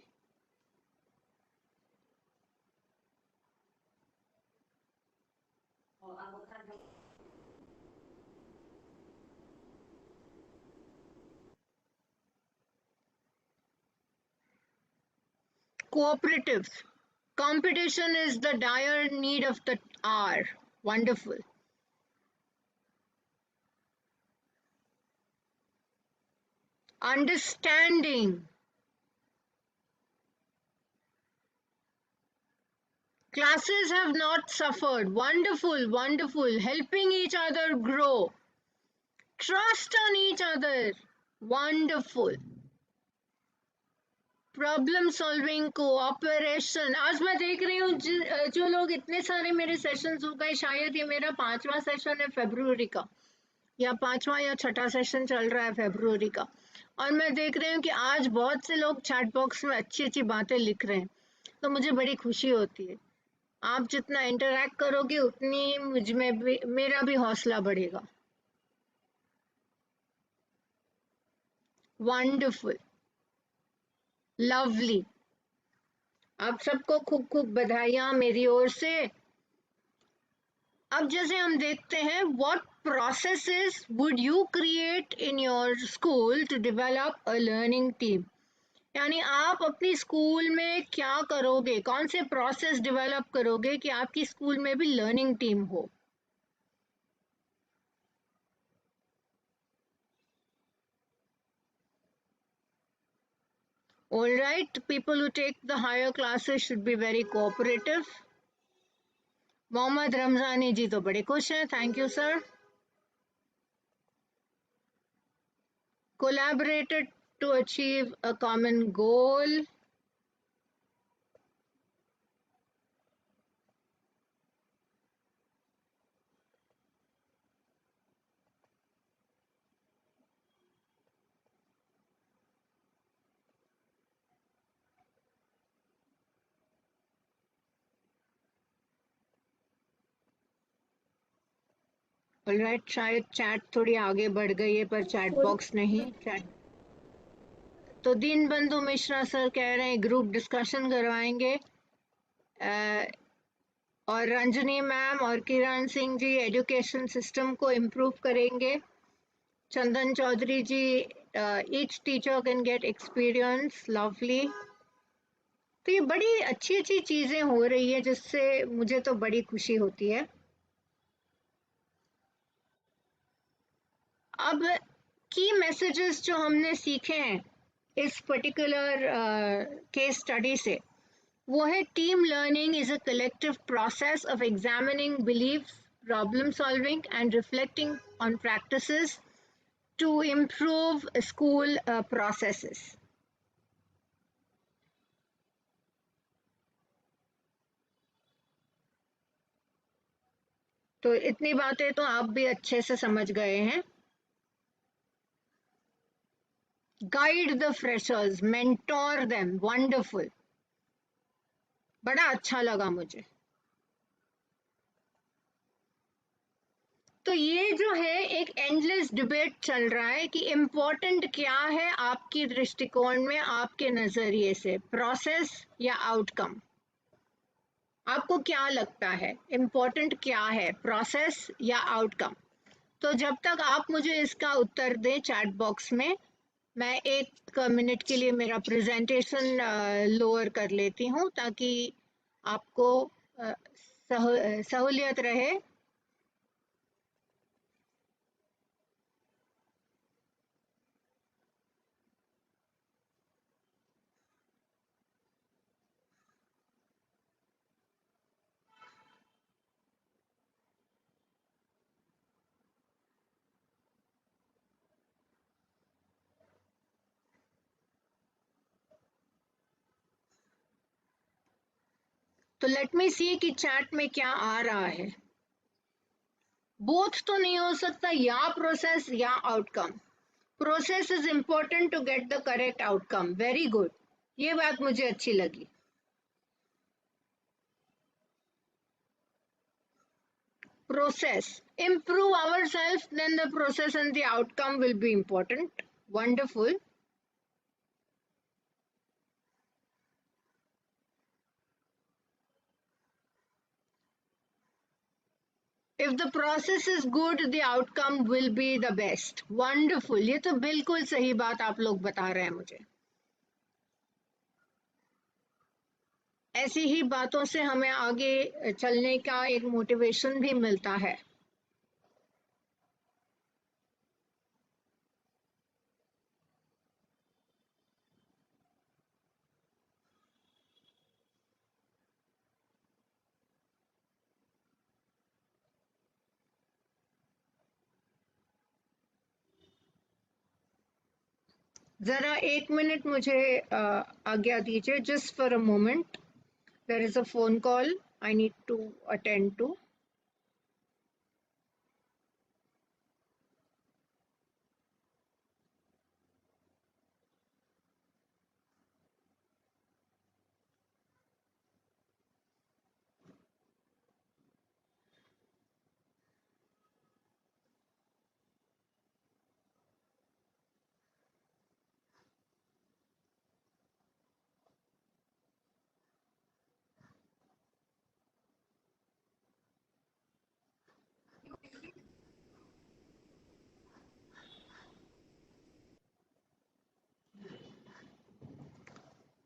Cooperatives. Competition is the dire need of the hour. Wonderful. Understanding. Classes have not suffered. Wonderful, wonderful. Helping each other grow. Trust on each other. Wonderful. Problem solving, cooperation. आज मैं देख रही हूँ जो लोग इतने सारे मेरे सेशंस हो गए, शायद ये मेरा 5वां सेशन है फरवरी का, या 5वां या 6ठा सेशन चल रहा है फरवरी का, और मैं देख रही हूँ कि आज बहुत से लोग चैट बॉक्स में अच्छी अच्छी बातें लिख रहे हैं, तो मुझे बड़ी खुशी होती है। आप जितना इंटरैक्ट करोगे उतनी मुझ में भी, मेरा भी हौसला बढ़ेगा। Wonderful, lovely. आप सबको खूब खूब बधाइयाँ मेरी ओर से। अब जैसे हम देखते हैं, what processes would you create in your school to develop a learning team, यानी आप अपनी स्कूल में क्या करोगे, कौन से प्रोसेस डेवलप करोगे कि आपकी स्कूल में भी लर्निंग टीम हो। All right, people who take the higher classes should be very cooperative. Mohammad Ramzani ji तो बड़े खुश हैं, thank you sir. Collaborated to achieve a common goal. Alright, शायद चैट थोड़ी आगे बढ़ गई है पर चैट बॉक्स नहीं। चैट तो दीन बंधु मिश्रा सर कह रहे हैं ग्रुप डिस्कशन करवाएंगे, और रंजनी मैम और किरण सिंह जी एजुकेशन सिस्टम को इम्प्रूव करेंगे। Chandan Chaudhary ji, each teacher can get experience, lovely. तो ये बड़ी अच्छी अच्छी चीजें हो रही है जिससे मुझे तो बड़ी खुशी होती है। अब की मैसेजेस जो हमने सीखे हैं इस पर्टिकुलर केस स्टडी से, वो है team learning is a collective process of examining beliefs, problem solving and reflecting on practices to improve school processes. तो इतनी बातें तो आप भी अच्छे से समझ गए हैं। Guide the freshers, mentor them, wonderful, बड़ा अच्छा लगा मुझे। तो ये जो है एक एंडलेस डिबेट चल रहा है कि इम्पोर्टेंट क्या है आपकी दृष्टिकोण में, आपके नजरिए से, प्रोसेस या आउटकम। आपको क्या लगता है इम्पोर्टेंट क्या है, प्रोसेस या आउटकम? तो जब तक आप मुझे इसका उत्तर दें चैट बॉक्स में, मैं 1 मिनट के लिए मेरा प्रेजेंटेशन लोअर कर लेती हूँ ताकि आपको सहूलियत रहे। तो लेट मी सी कि चैट में क्या आ रहा है। बोथ तो नहीं हो सकता, या प्रोसेस या outcome. Process is important to get the correct outcome. Very good, ये बात मुझे अच्छी लगी। Process, improve ourselves, then the process and the outcome will be important. Wonderful. If the process is good, the outcome will be the best. Wonderful. ये तो बिल्कुल सही बात आप लोग बता रहे हैं मुझे। ऐसी ही बातों से हमें आगे चलने का एक मोटिवेशन भी मिलता है। जरा 1 मिनट मुझे आज्ञा दीजिए, just for a moment. There is a phone call I need to attend to.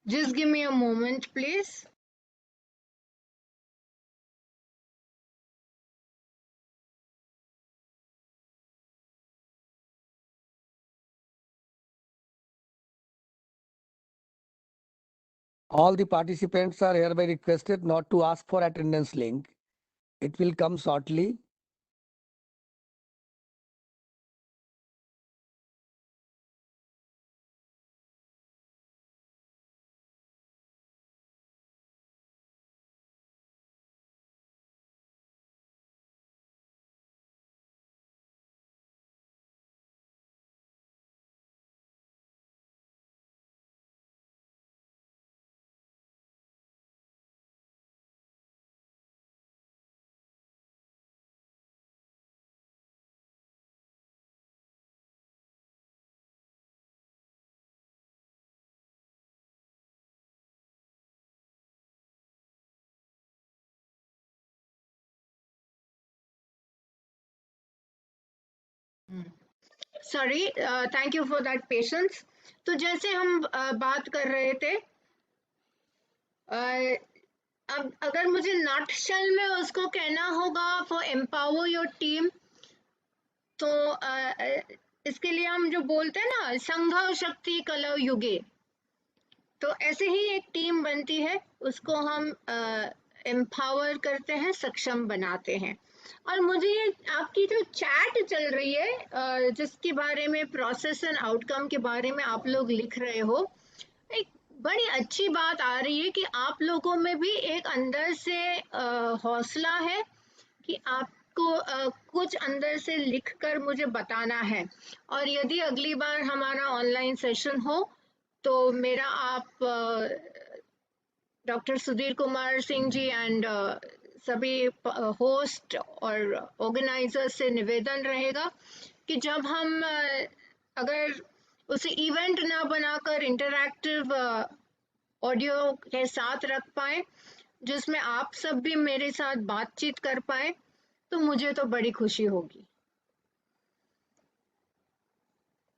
Just give me a moment, please. All the participants are hereby requested not to ask for attendance link. It will come shortly. Sorry, thank you for that patience. तो जैसे हम बात कर रहे थे, अब अगर मुझे नटशेल में उसको कहना होगा फॉर एम्पावर योर टीम, तो इसके लिए हम जो बोलते हैं ना, संघ शक्ति कलौ युगे, तो ऐसे ही एक टीम बनती है, उसको हम एम्पावर करते हैं, सक्षम बनाते हैं। और मुझे ये आपकी जो चैट चल रही है, जिसके बारे में प्रोसेस एंड आउटकम के बारे में आप लोग लिख रहे हो, एक बड़ी अच्छी बात आ रही है कि आप लोगों में भी एक अंदर से हौसला है कि आपको कुछ अंदर से लिखकर मुझे बताना है। और यदि अगली बार हमारा ऑनलाइन सेशन हो तो मेरा आप डॉक्टर सुधीर कुमार सिंह जी एंड सभी होस्ट और ऑर्गेनाइजर से निवेदन रहेगा कि जब हम अगर उसे इवेंट ना बनाकर इंटरैक्टिव ऑडियो के साथ रख पाए, जिसमें आप सब भी मेरे साथ बातचीत कर पाए, तो मुझे तो बड़ी खुशी होगी।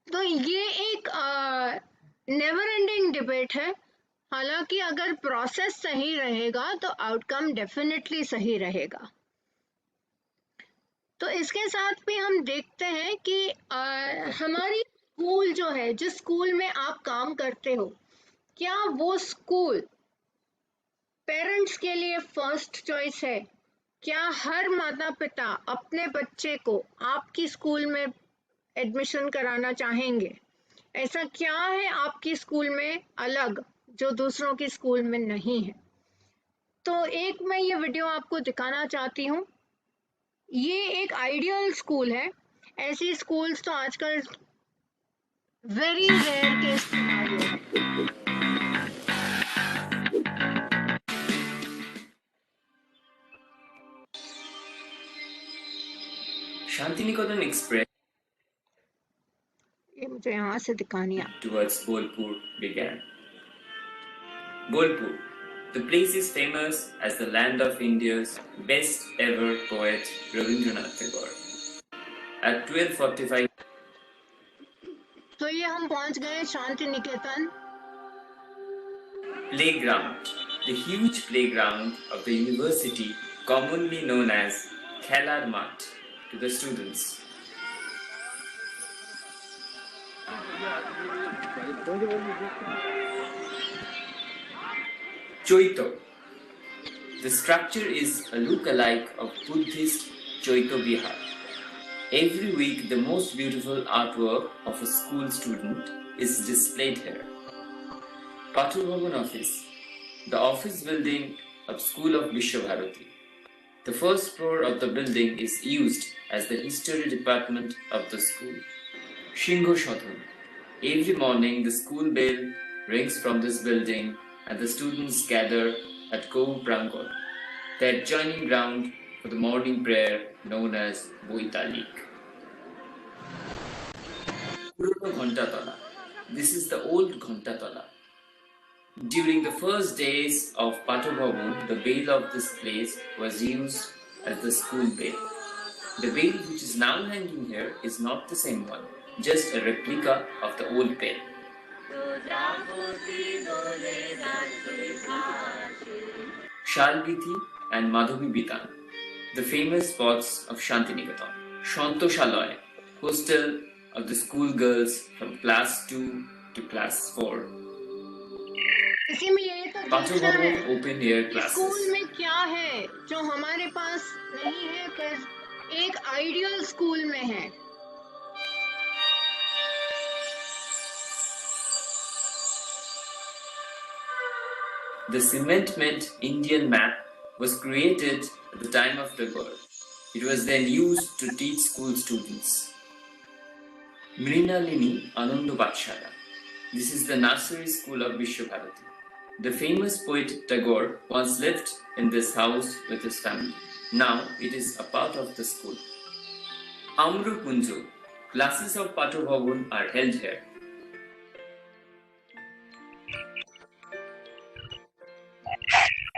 तो ये एक नेवर एंडिंग डिबेट है, हालांकि अगर प्रोसेस सही रहेगा तो आउटकम डेफिनेटली सही रहेगा। तो इसके साथ भी हम देखते हैं कि हमारी स्कूल जो है, जिस स्कूल में आप काम करते हो, क्या वो स्कूल पेरेंट्स के लिए फर्स्ट चॉइस है? क्या हर माता पिता अपने बच्चे को आपकी स्कूल में एडमिशन कराना चाहेंगे? ऐसा क्या है आपकी स्कूल में अलग जो दूसरों की स्कूल में नहीं है? तो एक मैं ये वीडियो आपको दिखाना चाहती हूँ। ये एक आइडियल स्कूल है। ऐसी स्कूल्स तो आजकल वेरी रेयर केस सिनेरियो है। Shantiniketan Express ये मुझे यहाँ से दिखानी है। towards Bolpur began. Bolpur, the place is famous as the land of India's best ever poet Rabindranath Tagore. At 12:45, तो ये हम पहुंच गए Shanti Niketan. playground, the huge playground of the university, commonly known as Khelar Mat to the students. Choito. The structure is a look-alike of Buddhist Choito Vihar. Every week, the most beautiful artwork of a school student is displayed here. Patur Bhavan Office, the office building of School of Vishwabharati. The first floor of the building is used as the history department of the school. Shingho Shodhan. Every morning, the school bell rings from this building and the students gather at Kou Prangon, the adjoining ground for the morning prayer known as Boitalik. Purano Ghantatala. This is the old Ghantatala. During the first days of Patur Bhavan, the bell of this place was used as the school bell. The bell which is now hanging here is not the same one, just a replica of the old bell. Shalbithi and Madhavi Bitan, the famous spots of Shantiniketan. Shantoshalaya, hostel of the school girls from class 2 to class 4. इसी में ये तो Patur देखना है Bhavan open air classes. School में क्या है जो हमारे पास नहीं है पर एक आइडियल स्कूल में है। The cement Indian map was created at the time of Tagore. It was then used to teach school students. Mrinalini Ananda Batshala. This is the nursery school of Vishwabharati. The famous poet Tagore once lived in this house with his family. Now it is a part of the school. Amru Punjo. Classes of Patur Bhavan are held here.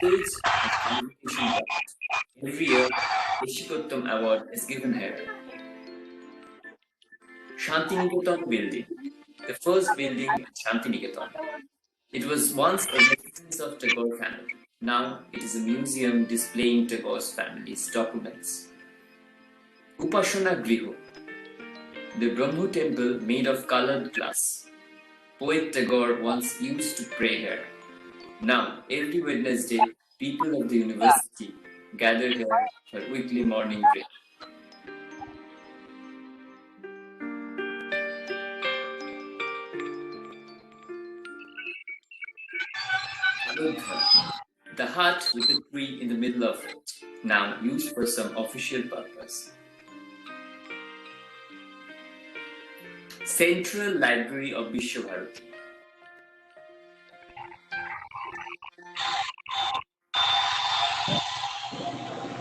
Stage and convocation grounds. Every year, Ishikottam Award is given here. Shantiniketan building, the first building at Shantiniketan. It was once a residence of Tagore family. Now it is a museum displaying Tagore's family's documents. Upasana Griho, the Brahmo temple made of colored glass. Poet Tagore once used to pray here. Now, every Wednesday, people of the university gather here for weekly morning prayer. The hut with a tree in the middle of it, now used for some official purpose. Central Library of Vishwabharati.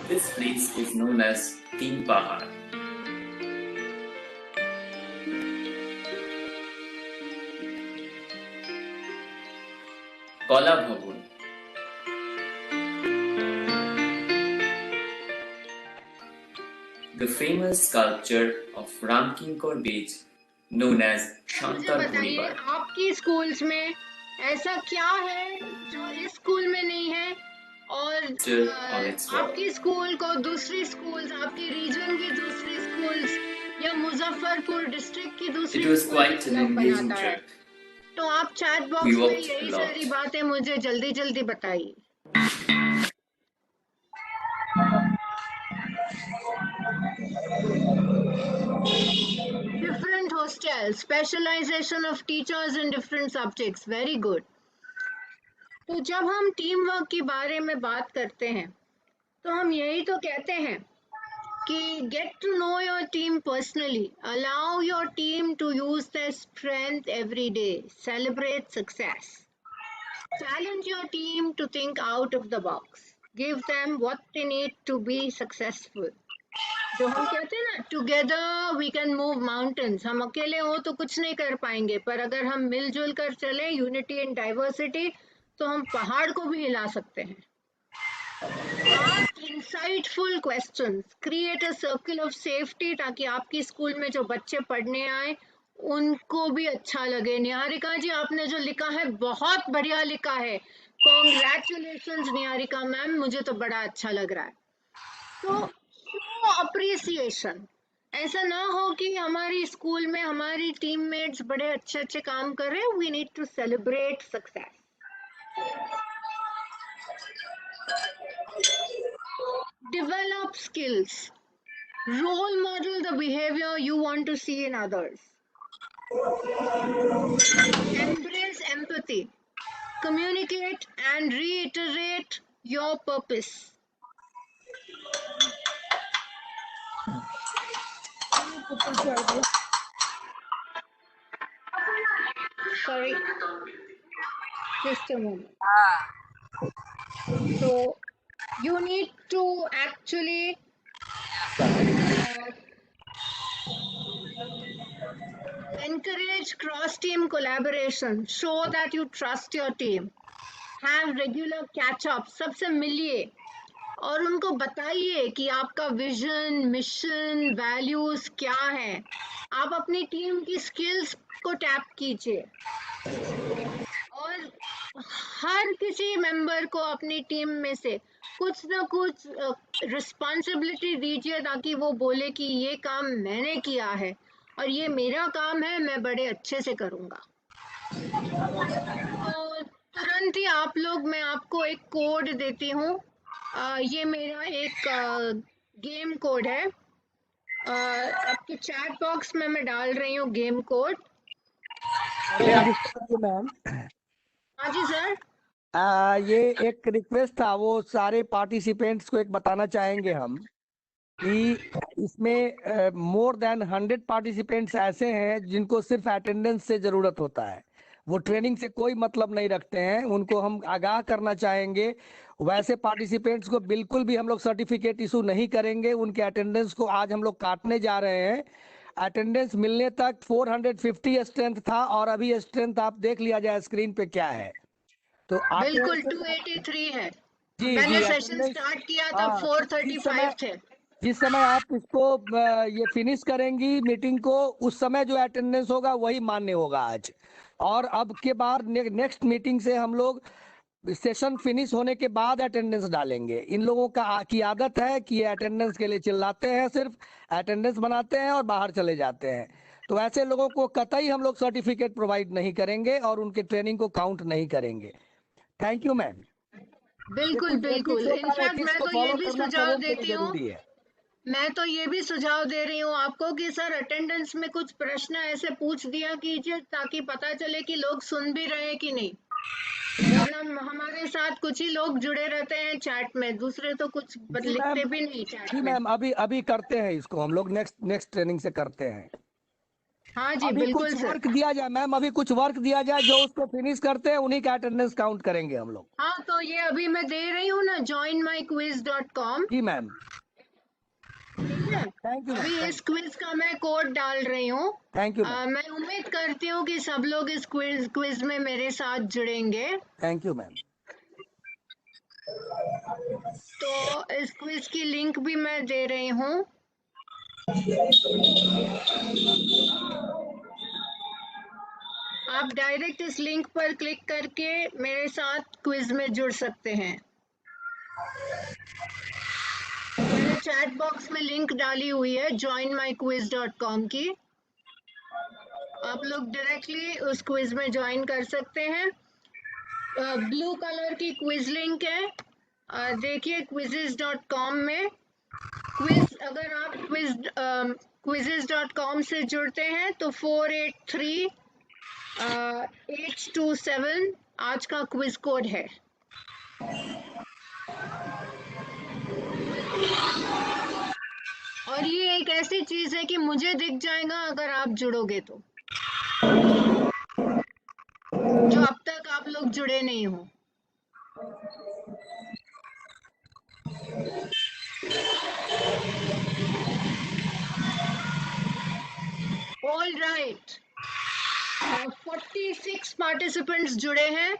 This place is known as Teen Pahar. Kala Bhavan. The famous sculpture of Ramkinkar Bej known as मुझे Shankar बताइए Puribar. आपकी schools में ऐसा क्या है जो इस school में नहीं है और Still on its wall. आपकी स्कूल को दूसरी स्कूल्स, आपकी रीजन की दूसरी स्कूल्स या मुजफ्फरपुर डिस्ट्रिक्ट की दूसरी It was school quite an अलग engaging बनाता है? trip. तो आप चैट We बॉक्स में walked a यही lot. सारी बातें मुझे जल्दी जल्दी बताइए। Different hostels, specialization of teachers in different subjects, very good. तो जब हम टीम वर्क के बारे में बात करते हैं तो हम यही तो कहते हैं कि get to know your team personally, allow your team to use their strength every day, celebrate success, challenge your team to think out of the box, give them what they need to be successful. जो हम कहते हैं ना, together we can move mountains, हम अकेले हो तो कुछ नहीं कर पाएंगे, पर अगर हम मिलजुल कर चले, यूनिटी एंड डाइवर्सिटी, तो हम पहाड़ को भी हिला सकते हैं। Ask insightful questions, create a circle of safety, ताकि आपकी स्कूल में जो बच्चे पढ़ने आए उनको भी अच्छा लगे। निहारिका जी, आपने जो लिखा है बहुत बढ़िया लिखा है, कॉन्ग्रेचुलेशंस निहारिका मैम, मुझे तो बड़ा अच्छा लग रहा है। तो अप्रिसिएशन, ऐसा ना हो कि हमारी स्कूल में हमारी टीममेट्स बड़े अच्छे अच्छे काम कर रहे हैं, we need to celebrate success. Develop skills, role model the behavior you want to see in others, embrace empathy, communicate and reiterate your purpose. Sorry, just a moment. So you need to actually encourage cross-team collaboration, show that you trust your team, have regular catch-ups, सबसे मिलिए और उनको बताइए कि आपका vision, mission, values क्या है। आप अपनी टीम की स्किल्स को टैप कीजिए और हर किसी मेंबर को अपनी टीम में से कुछ ना कुछ रिस्पॉन्सिबिलिटी दीजिए, ताकि वो बोले कि ये काम मैंने किया है और ये मेरा काम है, मैं बड़े अच्छे से करूँगा। तो तुरंत ही आप लोग, मैं आपको एक कोड देती हूँ, ये मेरा एक गेम कोड है, आपके चैट बॉक्स में मैं डाल रही हूँ गेम कोड। मैम हाँ जी सर। ये एक रिक्वेस्ट था, वो सारे पार्टिसिपेंट्स को एक बताना चाहेंगे हम कि इसमें मोर देन 100 पार्टिसिपेंट्स ऐसे हैं जिनको सिर्फ अटेंडेंस से जरूरत होता है, वो ट्रेनिंग से कोई मतलब नहीं रखते हैं, उनको हम आगाह करना चाहेंगे। वैसे पार्टिसिपेंट्स को बिल्कुल भी हम लोग सर्टिफिकेट इशू नहीं करेंगे, उनके अटेंडेंस को आज हम लोग काटने जा रहे हैं। अटेंडेंस मिलने तक 450 स्ट्रेंथ था और अभी स्ट्रेंथ आप देख लिया जाए स्क्रीन पे क्या है। तो बिल्कुल 283 है जी, मैंने जी, सेशन स्टार्ट किया था 435 थे। जिस समय आप इसको ये फिनिश करेंगी मीटिंग को, उस समय जो अटेंडेंस होगा वही मान्य होगा आज। और अब के बाद नेक्स्ट मीटिंग से हम लोग सेशन फिनिश होने के बाद अटेंडेंस डालेंगे। इन लोगों की आदत है कि ये अटेंडेंस के लिए चिल्लाते हैं, सिर्फ अटेंडेंस बनाते हैं और बाहर चले जाते हैं। तो ऐसे लोगों को कतई हम लोग सर्टिफिकेट प्रोवाइड नहीं करेंगे और उनके ट्रेनिंग को काउंट नहीं करेंगे। Thank you ma'am. बिल्कुल बिल्कुल, इनफैक्ट मैं तो ये भी सुझाव देती हूँ, मैं तो ये भी सुझाव दे रही हूँ आपको कि सर अटेंडेंस में कुछ प्रश्न ऐसे पूछ दिया कीजिए ताकि पता चले कि लोग सुन भी रहे कि नहीं। वरना हमारे साथ कुछ ही लोग जुड़े रहते हैं चैट में, दूसरे तो कुछ लिखते भी नहीं चैट में। मैम अभी करते हैं इसको, हम लोग नेक्स्ट ट्रेनिंग से करते हैं। हाँ जी अभी बिल्कुल कुछ सर। वर्क दिया जाए मैम, अभी कुछ वर्क दिया जाए, जो उसको फिनिश करते हैं उन्हीं का अटेंडेंस काउंट करेंगे हम लोग। हाँ तो ये अभी मैं दे रही हूँ ना, joinmyquiz.com। जी मैम, ठीक है, थैंक यू। अभी इस क्विज का मैं कोड डाल रही हूँ। Thank you. मैं उम्मीद करती हूँ कि सब लोग इस क्विज में मेरे साथ जुड़ेंगे। Thank you ma'am. तो इस क्विज की लिंक भी मैं दे रही हूँ। आप डायरेक्ट इस लिंक पर क्लिक करके मेरे साथ क्विज में जुड़ सकते हैं। मैंने चैट बॉक्स में लिंक डाली हुई है joinmyquiz.com की। आप लोग डायरेक्टली उस क्विज में ज्वाइन कर सकते हैं। ब्लू कलर की क्विज लिंक है, देखिए quizzes.com में क्विज। अगर आप quizzes.com से जुड़ते हैं तो 483-827 आज का क्विज कोड है। और ये एक ऐसी चीज है कि मुझे दिख जाएगा अगर आप जुड़ोगे तो, जो अब तक आप लोग जुड़े नहीं हो। ऑल राइट, 46 पार्टिसिपेंट्स जुड़े हैं।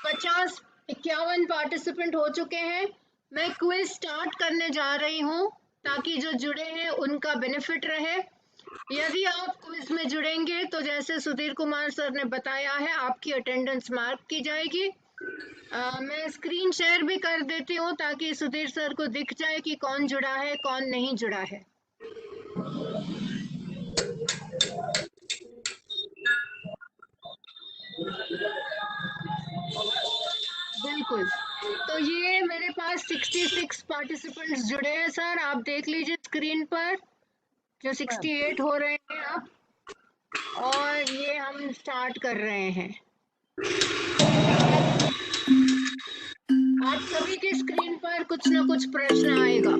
50-51 पार्टिसिपेंट हो चुके हैं। मैं क्विज स्टार्ट करने जा रही हूँ ताकि जो जुड़े हैं उनका बेनिफिट रहे। यदि आप क्विज में जुड़ेंगे तो जैसे सुधीर कुमार सर ने बताया है, आपकी अटेंडेंस मार्क की जाएगी। मैं स्क्रीन शेयर भी कर देती हूँ ताकि सुधीर सर को दिख जाए कि कौन जुड़ा है कौन नहीं जुड़ा है। बिल्कुल, तो ये मेरे पास 66 पार्टिसिपेंट्स जुड़े हैं सर। आप देख लीजिए स्क्रीन पर, जो 68 हो रहे हैं अब, और ये हम स्टार्ट कर रहे हैं। आप सभी के स्क्रीन पर कुछ ना कुछ प्रश्न आएगा।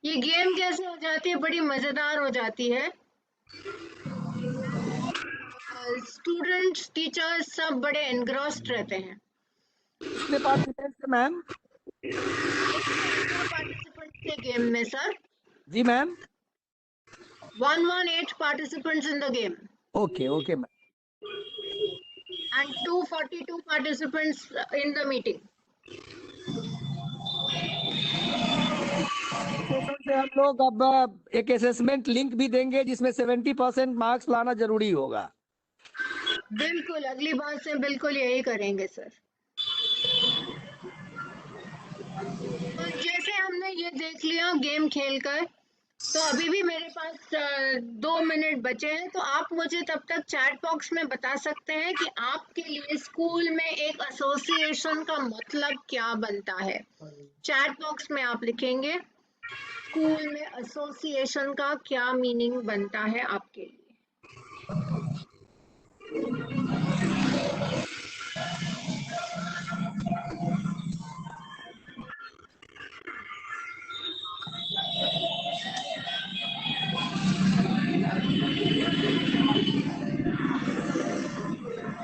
ये गेम कैसे हो जाती है, बड़ी मजेदार हो जाती है। स्टूडेंट्स, टीचर्स सब बड़े एनग्रॉस्ड रहते हैं। कितने पार्टिसिपेंट्स मैम? पार्टिसिपेंट्स थे गेम में सर। जी ma'am. 118 participants in the game. Okay, okay ma'am. And 242 participants in the meeting. Session से हम लोग अब एक असेसमेंट लिंक भी देंगे जिसमें 70% मार्क्स लाना जरूरी होगा। बिल्कुल, अगली बार से बिल्कुल यही करेंगे सर। तो जैसे हमने ये देख लिया गेम खेलकर, तो अभी भी मेरे पास 2 मिनट बचे हैं, तो आप मुझे तब तक चैट बॉक्स में बता सकते हैं कि आपके लिए स्कूल में एक एसोसिएशन का मतलब क्या बनता है। चैट बॉक्स में आप लिखेंगे स्कूल में एसोसिएशन का क्या मीनिंग बनता है आपके लिए।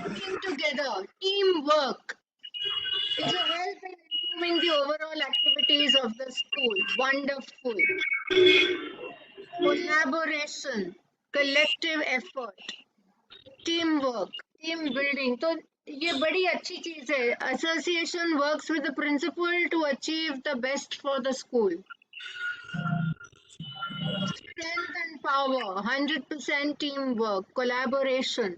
Working together, teamwork is a help in improving the overall activities of the school. Wonderful. Collaboration, collective effort, teamwork, team building. तो ये बड़ी अच्छी चीज है। Association works with the principal to achieve the best for the school. Strength and power, 100% teamwork, collaboration,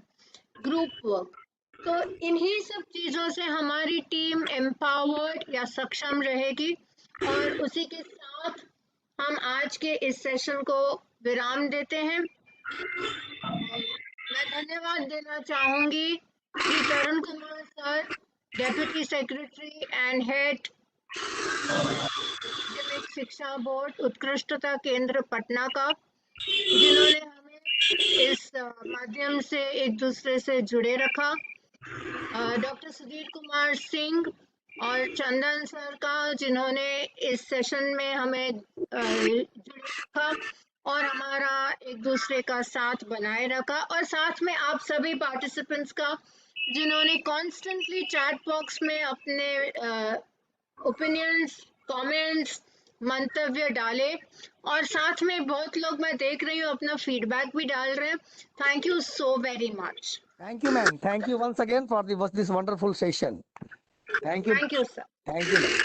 group work. तो इन्हीं सब चीजों से हमारी टीम एम्पावर्ड या सक्षम रहेगी, और उसी के साथ हम आज के इस सेशन को विराम देते हैं। मैं धन्यवाद देना चाहूंगी Shri Tarun Kumar sir, deputy secretary and head माध्यमिक शिक्षा बोर्ड उत्कृष्टता केंद्र पटना का, जिन्होंने हमें इस माध्यम से एक दूसरे से जुड़े रखा। डॉक्टर सुधीर कुमार सिंह और चंदन सर का, जिन्होंने इस सेशन में हमें जुड़े रखा और हमारा एक दूसरे का साथ बनाए रखा, और साथ में आप सभी पार्टिसिपेंट्स का, जिन्होंने कॉन्स्टेंटली चैट बॉक्स में अपने ओपिनियंस, कमेंट्स, मंतव्य डाले, और साथ में बहुत लोग मैं देख रही हूँ अपना फीडबैक भी डाल रहे हैं। Thank you so very much. Thank you ma'am. Thank you once again for this wonderful session. Thank you. Thank you sir. Thank you ma'am.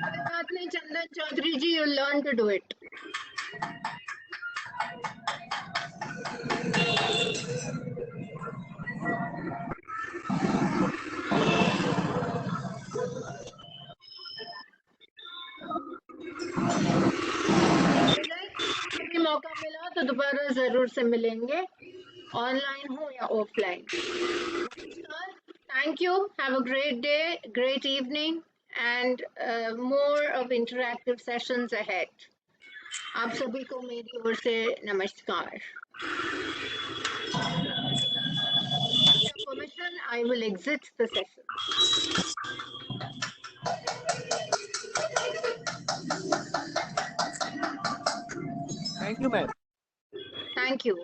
कोई बात नहीं चंदन चौधरी जी, you learn to do it. कभी मौका मिला तो दोबारा जरूर से मिलेंगे, ऑनलाइन हो या offline. Thank you, have a great day, great evening, and more of interactive sessions ahead. आप सभी को मेरी ओर से नमस्कार। Permission, I will exit the session. Thank you ma'am. Thank you.